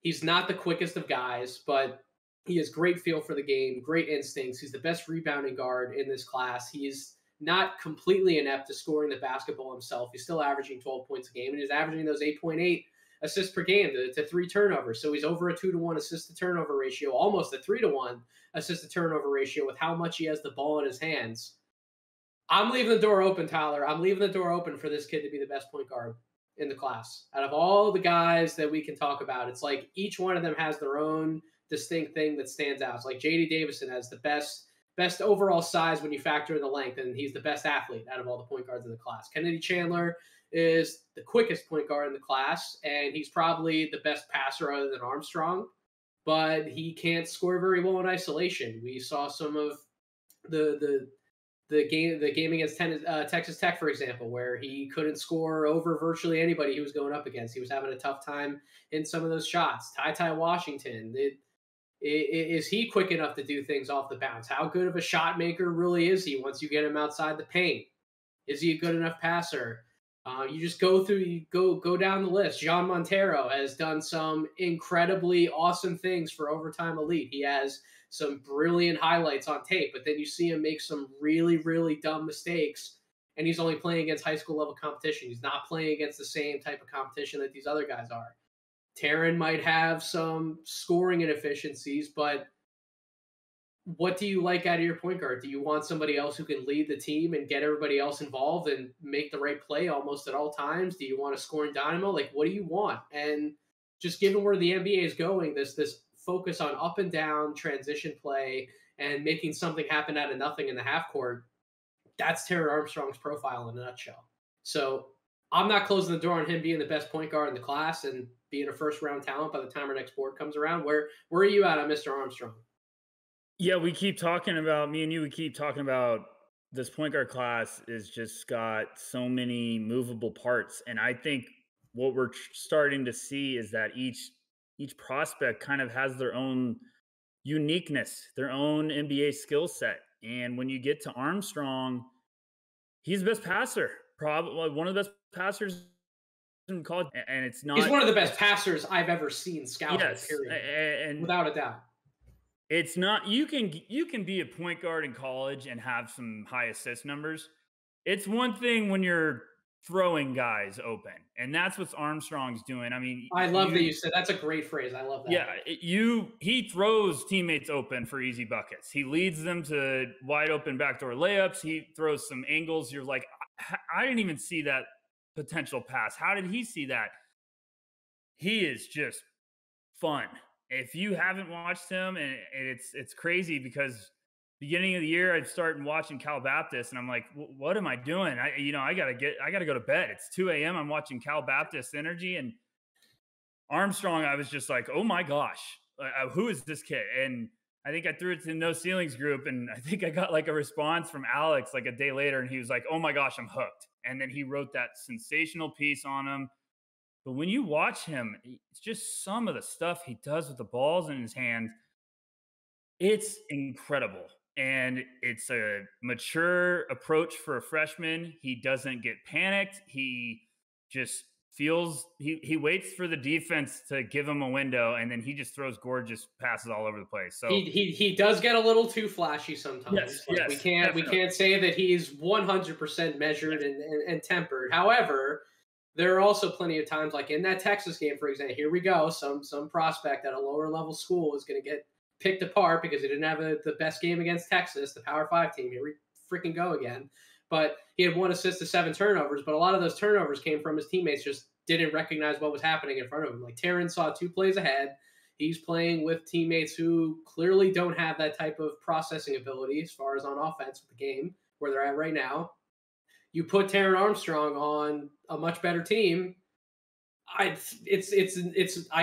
He's not the quickest of guys, but he has great feel for the game, great instincts. He's the best rebounding guard in this class. He's not completely inept to scoring the basketball himself. He's still averaging 12 points a game, and he's averaging those 8.8 assists per game to 3 turnovers. So he's over a 2-to-1 assist to turnover ratio, almost a 3-to-1 assist to turnover ratio with how much he has the ball in his hands. I'm leaving the door open, Tyler. I'm leaving the door open for this kid to be the best point guard in the class. Out of all the guys that we can talk about, it's like each one of them has their own distinct thing that stands out. It's like J.D. Davison has the best overall size when you factor in the length, and he's the best athlete out of all the point guards in the class. Kennedy Chandler is the quickest point guard in the class, and he's probably the best passer other than Armstrong, but he can't score very well in isolation. We saw some of the game against Texas Tech, for example, where he couldn't score over virtually anybody he was going up against. He was having a tough time in some of those shots. Ty Washington, is he quick enough to do things off the bounce? How good of a shot maker really is he once you get him outside the paint? Is he a good enough passer? You just go down the list. Jean Montero has done some incredibly awesome things for Overtime Elite. He has some brilliant highlights on tape, but then you see him make some really, really dumb mistakes, and he's only playing against high school level competition. He's not playing against the same type of competition that these other guys are. Taran might have some scoring inefficiencies, but what do you like out of your point guard? Do you want somebody else who can lead the team and get everybody else involved and make the right play almost at all times? Do you want a scoring dynamo? Like, what do you want? And just given where the NBA is going, this focus on up and down transition play and making something happen out of nothing in the half court, that's Taran Armstrong's profile in a nutshell. So I'm not closing the door on him being the best point guard in the class and being a first-round talent by the time our next board comes around. Where are you at on Mr. Armstrong? Yeah, me and you, we keep talking about this point guard class is just got so many movable parts. And I think what we're starting to see is that each prospect kind of has their own uniqueness, their own NBA skill set. And when you get to Armstrong, he's the best passer, probably one of the best passers in college. And it's not. He's one of the best passers I've ever seen scouted, yes, period. And without a doubt. It's not, you can be a point guard in college and have some high assist numbers. It's one thing when you're throwing guys open, and that's what Armstrong's doing. I mean, I love that you said that's a great phrase. I love that. Yeah, he throws teammates open for easy buckets. He leads them to wide open backdoor layups. He throws some angles. You're like, I didn't even see that potential pass. How did he see that? He is just fun. if you haven't watched him, and it's crazy because beginning of the year, I'd started watching Cal Baptist, and I'm like, what am I doing? I gotta go to bed. It's 2 a.m. I'm watching Cal Baptist energy, and Armstrong, I was just like, oh my gosh, who is this kid? And I think I threw it to the No Ceilings group, and I think I got like a response from Alex like a day later, and he was like, oh my gosh, I'm hooked. And then he wrote that sensational piece on him. But when you watch him, it's just some of the stuff he does with the balls in his hand. It's incredible. And it's a mature approach for a freshman. He doesn't get panicked. He just feels he waits for the defense to give him a window, and then he just throws gorgeous passes all over the place. So he does get a little too flashy sometimes. yes, Like, yes, we can't say that he's 100% measured and tempered. However, there are also plenty of times, like in that Texas game, for example. Here we go. Some prospect at a lower level school is going to get picked apart because he didn't have the best game against Texas, the Power 5 team. Here we freaking go again. But he had 1 assist to 7 turnovers, but a lot of those turnovers came from his teammates just didn't recognize what was happening in front of him. Like Taryn saw 2 plays ahead. He's playing with teammates who clearly don't have that type of processing ability as far as on offense with the game where they're at right now. You put Taran Armstrong on a much better team. I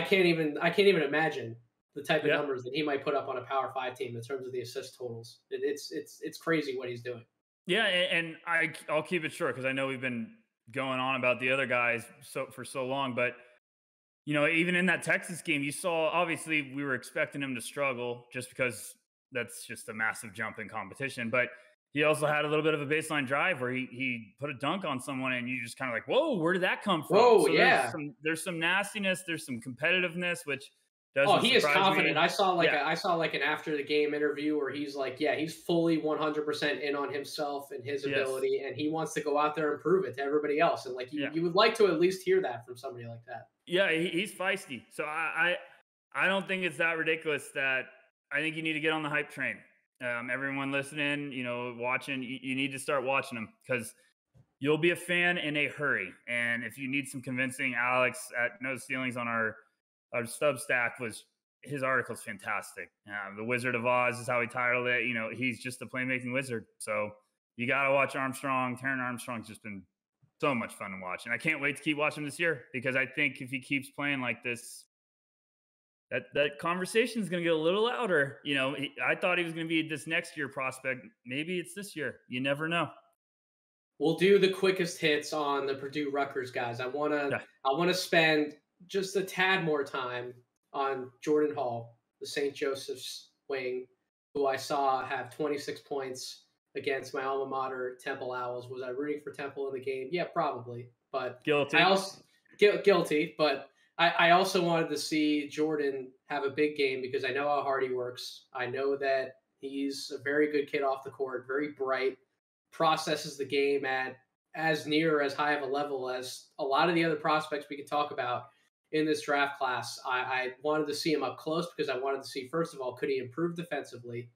can't even imagine the type of numbers that he might put up on a Power 5 team in terms of the assist totals. It's crazy what he's doing. Yeah, and I'll keep it short because I know we've been going on about the other guys for so long, but even in that Texas game, you saw obviously we were expecting him to struggle just because that's just a massive jump in competition, but he also had a little bit of a baseline drive where he put a dunk on someone, and you just kind of like, whoa, where did that come from? Whoa, so yeah. There's some nastiness, there's some competitiveness, which he is confident. Me. I saw like an after the game interview where he's like, yeah, he's fully 100% in on himself and his ability, and he wants to go out there and prove it to everybody else. And like you would like to at least hear that from somebody like that. Yeah, he's feisty. So I don't think it's that ridiculous that I think you need to get on the hype train. Everyone listening, watching, you need to start watching him because you'll be a fan in a hurry. And if you need some convincing, Alex at No Ceilings on our Substack his article's fantastic. The Wizard of Oz is how he titled it. He's just a playmaking wizard. So you got to watch Armstrong. Taryn Armstrong's just been so much fun to watch. And I can't wait to keep watching this year because I think if he keeps playing like this, that conversation is going to get a little louder. I thought he was going to be this next year prospect. Maybe it's this year. You never know. We'll do the quickest hits on the Purdue Rutgers guys. I want to spend just a tad more time on Jordan Hall, the St. Joseph's wing, who I saw have 26 points against my alma mater, Temple Owls. Was I rooting for Temple in the game? Yeah, probably. But guilty. I also guilty, but I also wanted to see Jordan have a big game because I know how hard he works. I know that he's a very good kid off the court, very bright, processes the game at as near or as high of a level as a lot of the other prospects we can talk about in this draft class. I wanted to see him up close because I wanted to see, first of all, could he improve defensively?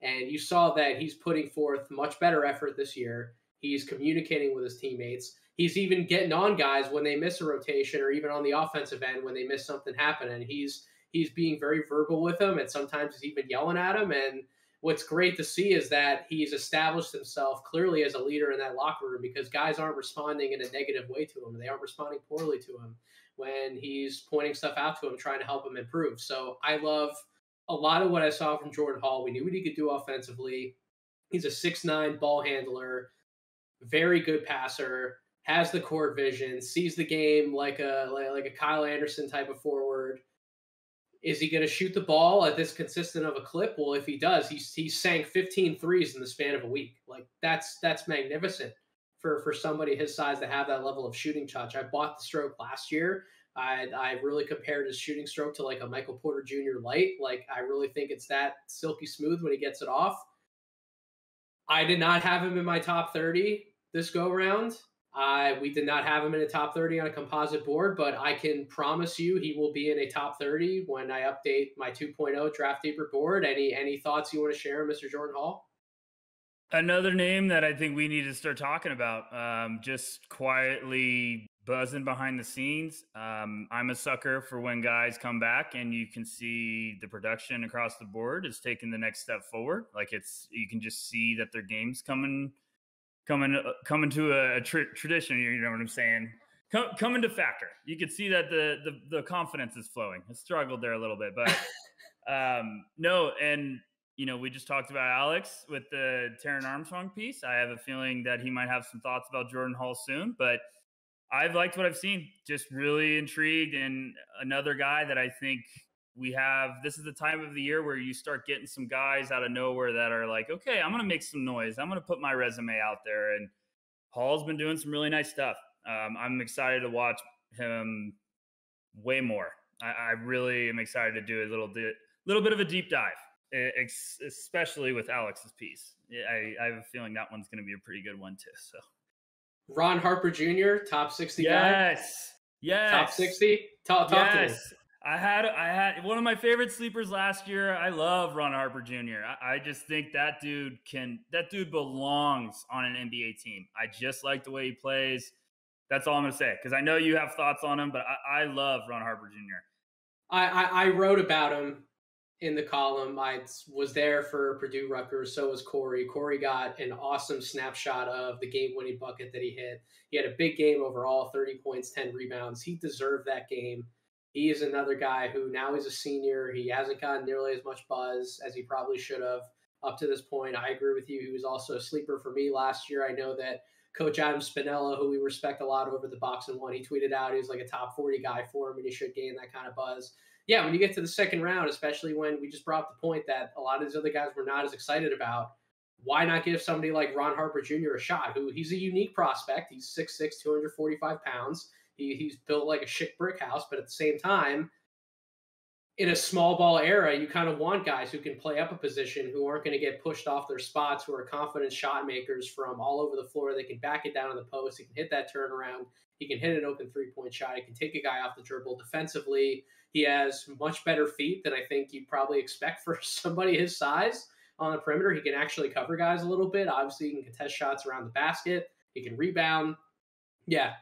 And you saw that he's putting forth much better effort this year. He's communicating with his teammates. He's even getting on guys when they miss a rotation or even on the offensive end when they miss something happen. And he's being very verbal with them, and sometimes he's even yelling at them. And what's great to see is that he's established himself clearly as a leader in that locker room because guys aren't responding in a negative way to him. They aren't responding poorly to him when he's pointing stuff out to him, trying to help him improve. So I love a lot of what I saw from Jordan Hall. We knew what he could do offensively. He's a 6'9" ball handler, very good passer, has the court vision, sees the game like a Kyle Anderson type of forward. Is he going to shoot the ball at this consistent of a clip? Well, if he does, he sank 15 threes in the span of a week. Like that's magnificent for somebody his size to have that level of shooting touch. I bought the stroke last year. I really compared his shooting stroke to like a Michael Porter Jr. light. Like I really think it's that silky smooth when he gets it off. I did not have him in my top 30 this go round. We did not have him in a top 30 on a composite board, but I can promise you he will be in a top 30 when I update my 2.0 Draft Deeper board. Any thoughts you want to share, Mr. Jordan Hall? Another name that I think we need to start talking about, just quietly buzzing behind the scenes. I'm a sucker for when guys come back and you can see the production across the board is taking the next step forward. Like you can just see that their game's coming to a tradition. You know what I'm saying? Coming to factor. You could see that the confidence is flowing. I struggled there a little bit, but no. And we just talked about Alex with the Taran Armstrong piece. I have a feeling that he might have some thoughts about Jordan Hall soon, but I've liked what I've seen. Just really intrigued. And another guy that I think this is the time of the year where you start getting some guys out of nowhere that are like, okay, I'm going to make some noise. I'm going to put my resume out there. And Hall's been doing some really nice stuff. I'm excited to watch him way more. I really am excited to do a little bit of a deep dive, especially with Alex's piece. I have a feeling that one's going to be a pretty good one too. So Ron Harper Jr., top 60 guy. Yes. Top 60. Talk to me. I had one of my favorite sleepers last year. I love Ron Harper Jr. I just think that dude belongs on an NBA team. I just like the way he plays. That's all I'm going to say, because I know you have thoughts on him, but I love Ron Harper Jr. I wrote about him in the column. I was there for Purdue Rutgers. So was Corey. Corey got an awesome snapshot of the game-winning bucket that he hit. He had a big game overall, 30 points, 10 rebounds. He deserved that game. He is another guy who now he's a senior. He hasn't gotten nearly as much buzz as he probably should have up to this point. I agree with you. He was also a sleeper for me last year. I know that Coach Adam Spinella, who we respect a lot over the Box and One, he tweeted out he was like a top 40 guy for him, and he should gain that kind of buzz. Yeah, when you get to the second round, especially when we just brought up the point that a lot of these other guys were not as excited about, why not give somebody like Ron Harper Jr. a shot? He's a unique prospect. He's 6'6", 245 pounds. He's built like a chic brick house, but at the same time, in a small ball era, you kind of want guys who can play up a position, who aren't going to get pushed off their spots, who are confident shot makers from all over the floor. They can back it down in the post. He can hit that turnaround. He can hit an open three-point shot. He can take a guy off the dribble. Defensively, he has much better feet than I think you'd probably expect for somebody his size on the perimeter. He can actually cover guys a little bit. Obviously, he can contest shots around the basket. He can rebound. Yeah,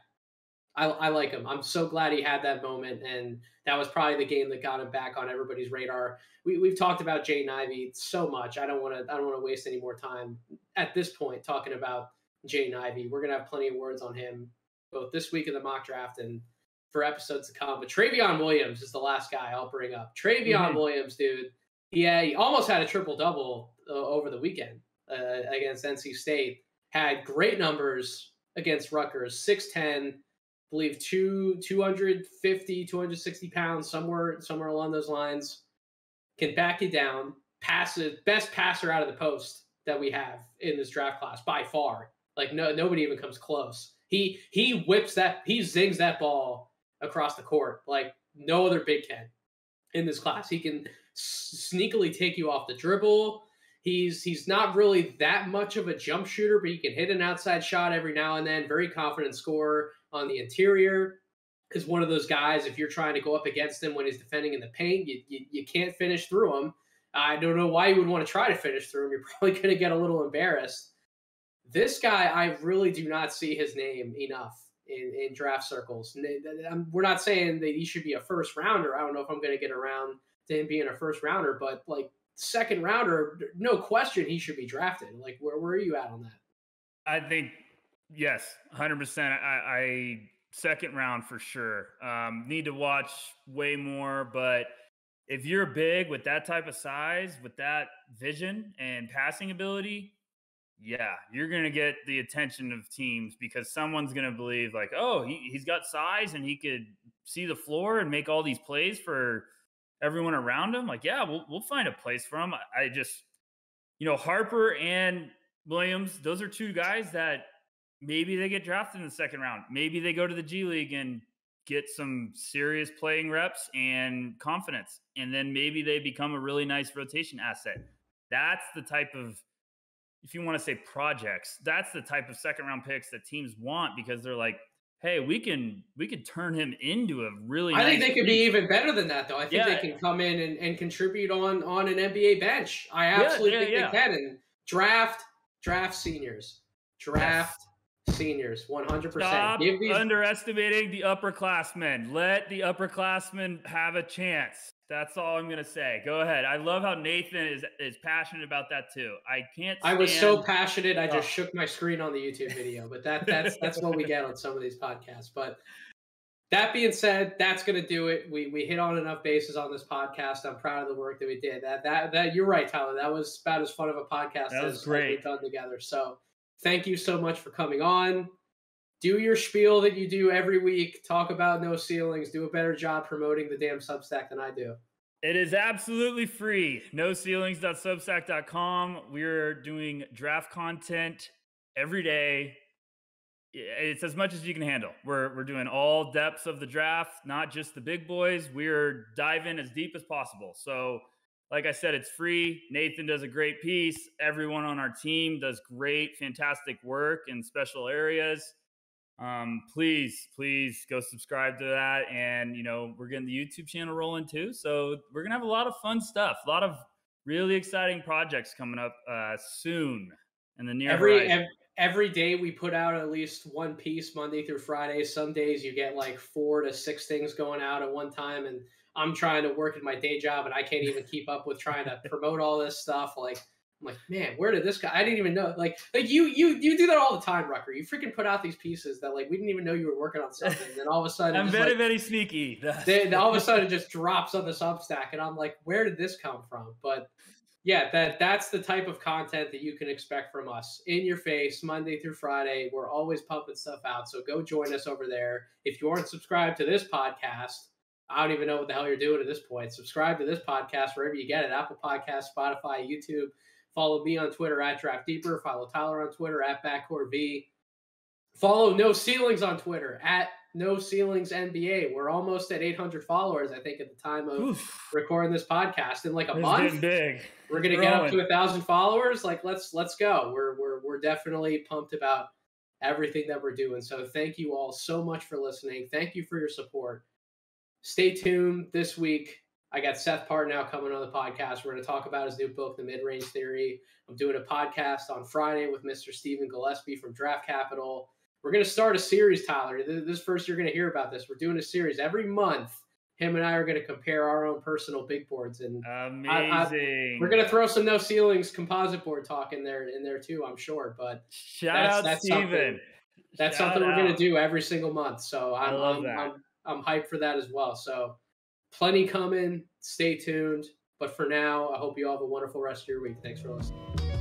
I like him. I'm so glad he had that moment, and that was probably the game that got him back on everybody's radar. We've talked about Jaden Ivey so much. I don't want to waste any more time at this point talking about Jaden Ivey. We're gonna have plenty of words on him both this week in the mock draft and for episodes to come. But Travion Williams is the last guy I'll bring up. Travion Williams, dude. He almost had a triple-double over the weekend against NC State. Had great numbers against Rutgers, 6'10", I believe 250, 260 pounds, somewhere along those lines. Can back you down. Best passer out of the post that we have in this draft class by far. Like nobody even comes close. He zings that ball across the court like no other big can in this class. He can sneakily take you off the dribble. He's not really that much of a jump shooter, but he can hit an outside shot every now and then. Very confident scorer on the interior. Is one of those guys, if you're trying to go up against him when he's defending in the paint, you can't finish through him. I don't know why you would want to try to finish through him. You're probably going to get a little embarrassed. This guy, I really do not see his name enough in draft circles. We're not saying that he should be a first rounder. I don't know if I'm going to get around to him being a first rounder, but like second rounder, no question he should be drafted. Like, where are you at on that? I think, yes, 100%. I second round for sure. Need to watch way more, but if you're big with that type of size, with that vision and passing ability, yeah, you're going to get the attention of teams because someone's going to believe like, oh, he's got size and he could see the floor and make all these plays for everyone around him. Like, yeah, we'll find a place for him. I just, Harper and Williams, those are two guys that maybe they get drafted in the second round. Maybe they go to the G League and get some serious playing reps and confidence. And then maybe they become a really nice rotation asset. That's the type of, if you want to say projects, that's the type of second round picks that teams want because they're like, hey, we can turn him into a really I think they could be even better than that, though. I think they can come in and contribute on an NBA bench. I absolutely think they can. And draft seniors. Draft Seniors, 100%. Stop underestimating the upperclassmen. Let the upperclassmen have a chance. That's all I'm gonna say. Go ahead. I love how Nathan is passionate about that too. I was so passionate, I just shook my screen on the YouTube video. But that's what we get on some of these podcasts. But that being said, that's gonna do it. We hit on enough bases on this podcast. I'm proud of the work that we did. That you're right, Tyler. That was about as fun of a podcast as we've done together. So thank you so much for coming on. Do your spiel that you do every week. Talk about No Ceilings. Do a better job promoting the damn Substack than I do. It is absolutely free. NoCeilings.substack.com. We're doing draft content every day. It's as much as you can handle. We're doing all depths of the draft, not just the big boys. We're diving as deep as possible. So, like I said, it's free. Nathan does a great piece. Everyone on our team does great, fantastic work in special areas. Please go subscribe to that. And, we're getting the YouTube channel rolling too. So we're going to have a lot of fun stuff, a lot of really exciting projects coming up soon in the near horizon. Every day we put out at least one piece Monday through Friday. Some days you get like 4 to 6 things going out at one time. And I'm trying to work at my day job and I can't even keep up with trying to promote all this stuff. Like, I'm like, man, where did this guy? I didn't even know. Like you do that all the time, Rucker. You freaking put out these pieces that like we didn't even know you were working on something. And then all of a sudden, I'm very sneaky. All of a sudden, it just drops on the Substack, and I'm like, where did this come from? But yeah, that's the type of content that you can expect from us. In your face, Monday through Friday. We're always pumping stuff out. So go join us over there. If you aren't subscribed to this podcast, I don't even know what the hell you're doing at this point. Subscribe to this podcast wherever you get it. Apple Podcasts, Spotify, YouTube. Follow me on Twitter at DraftDeeper. Follow Tyler on Twitter at BackcourtV. Follow No Ceilings on Twitter at No Ceilings NBA. We're almost at 800 followers, I think, at the time of recording this podcast. In like a month, big. We're gonna get up to 1,000 followers. Like, let's go. We're definitely pumped about everything that we're doing. So thank you all so much for listening. Thank you for your support. Stay tuned this week. I got Seth Partnow coming on the podcast. We're going to talk about his new book, The Mid-Range Theory. I'm doing a podcast on Friday with Mr. Stephen Gillespie from Draft Capital. We're going to start a series, Tyler. This first you're going to hear about this. We're doing a series every month. Him and I are going to compare our own personal big boards. And amazing. We're going to throw some No Ceilings composite board talk in there too, I'm sure. But shout out Steven. That's something we're going to do every single month. So I'm hyped for that as well. So plenty coming. Stay tuned. But for now, I hope you all have a wonderful rest of your week. Thanks for listening.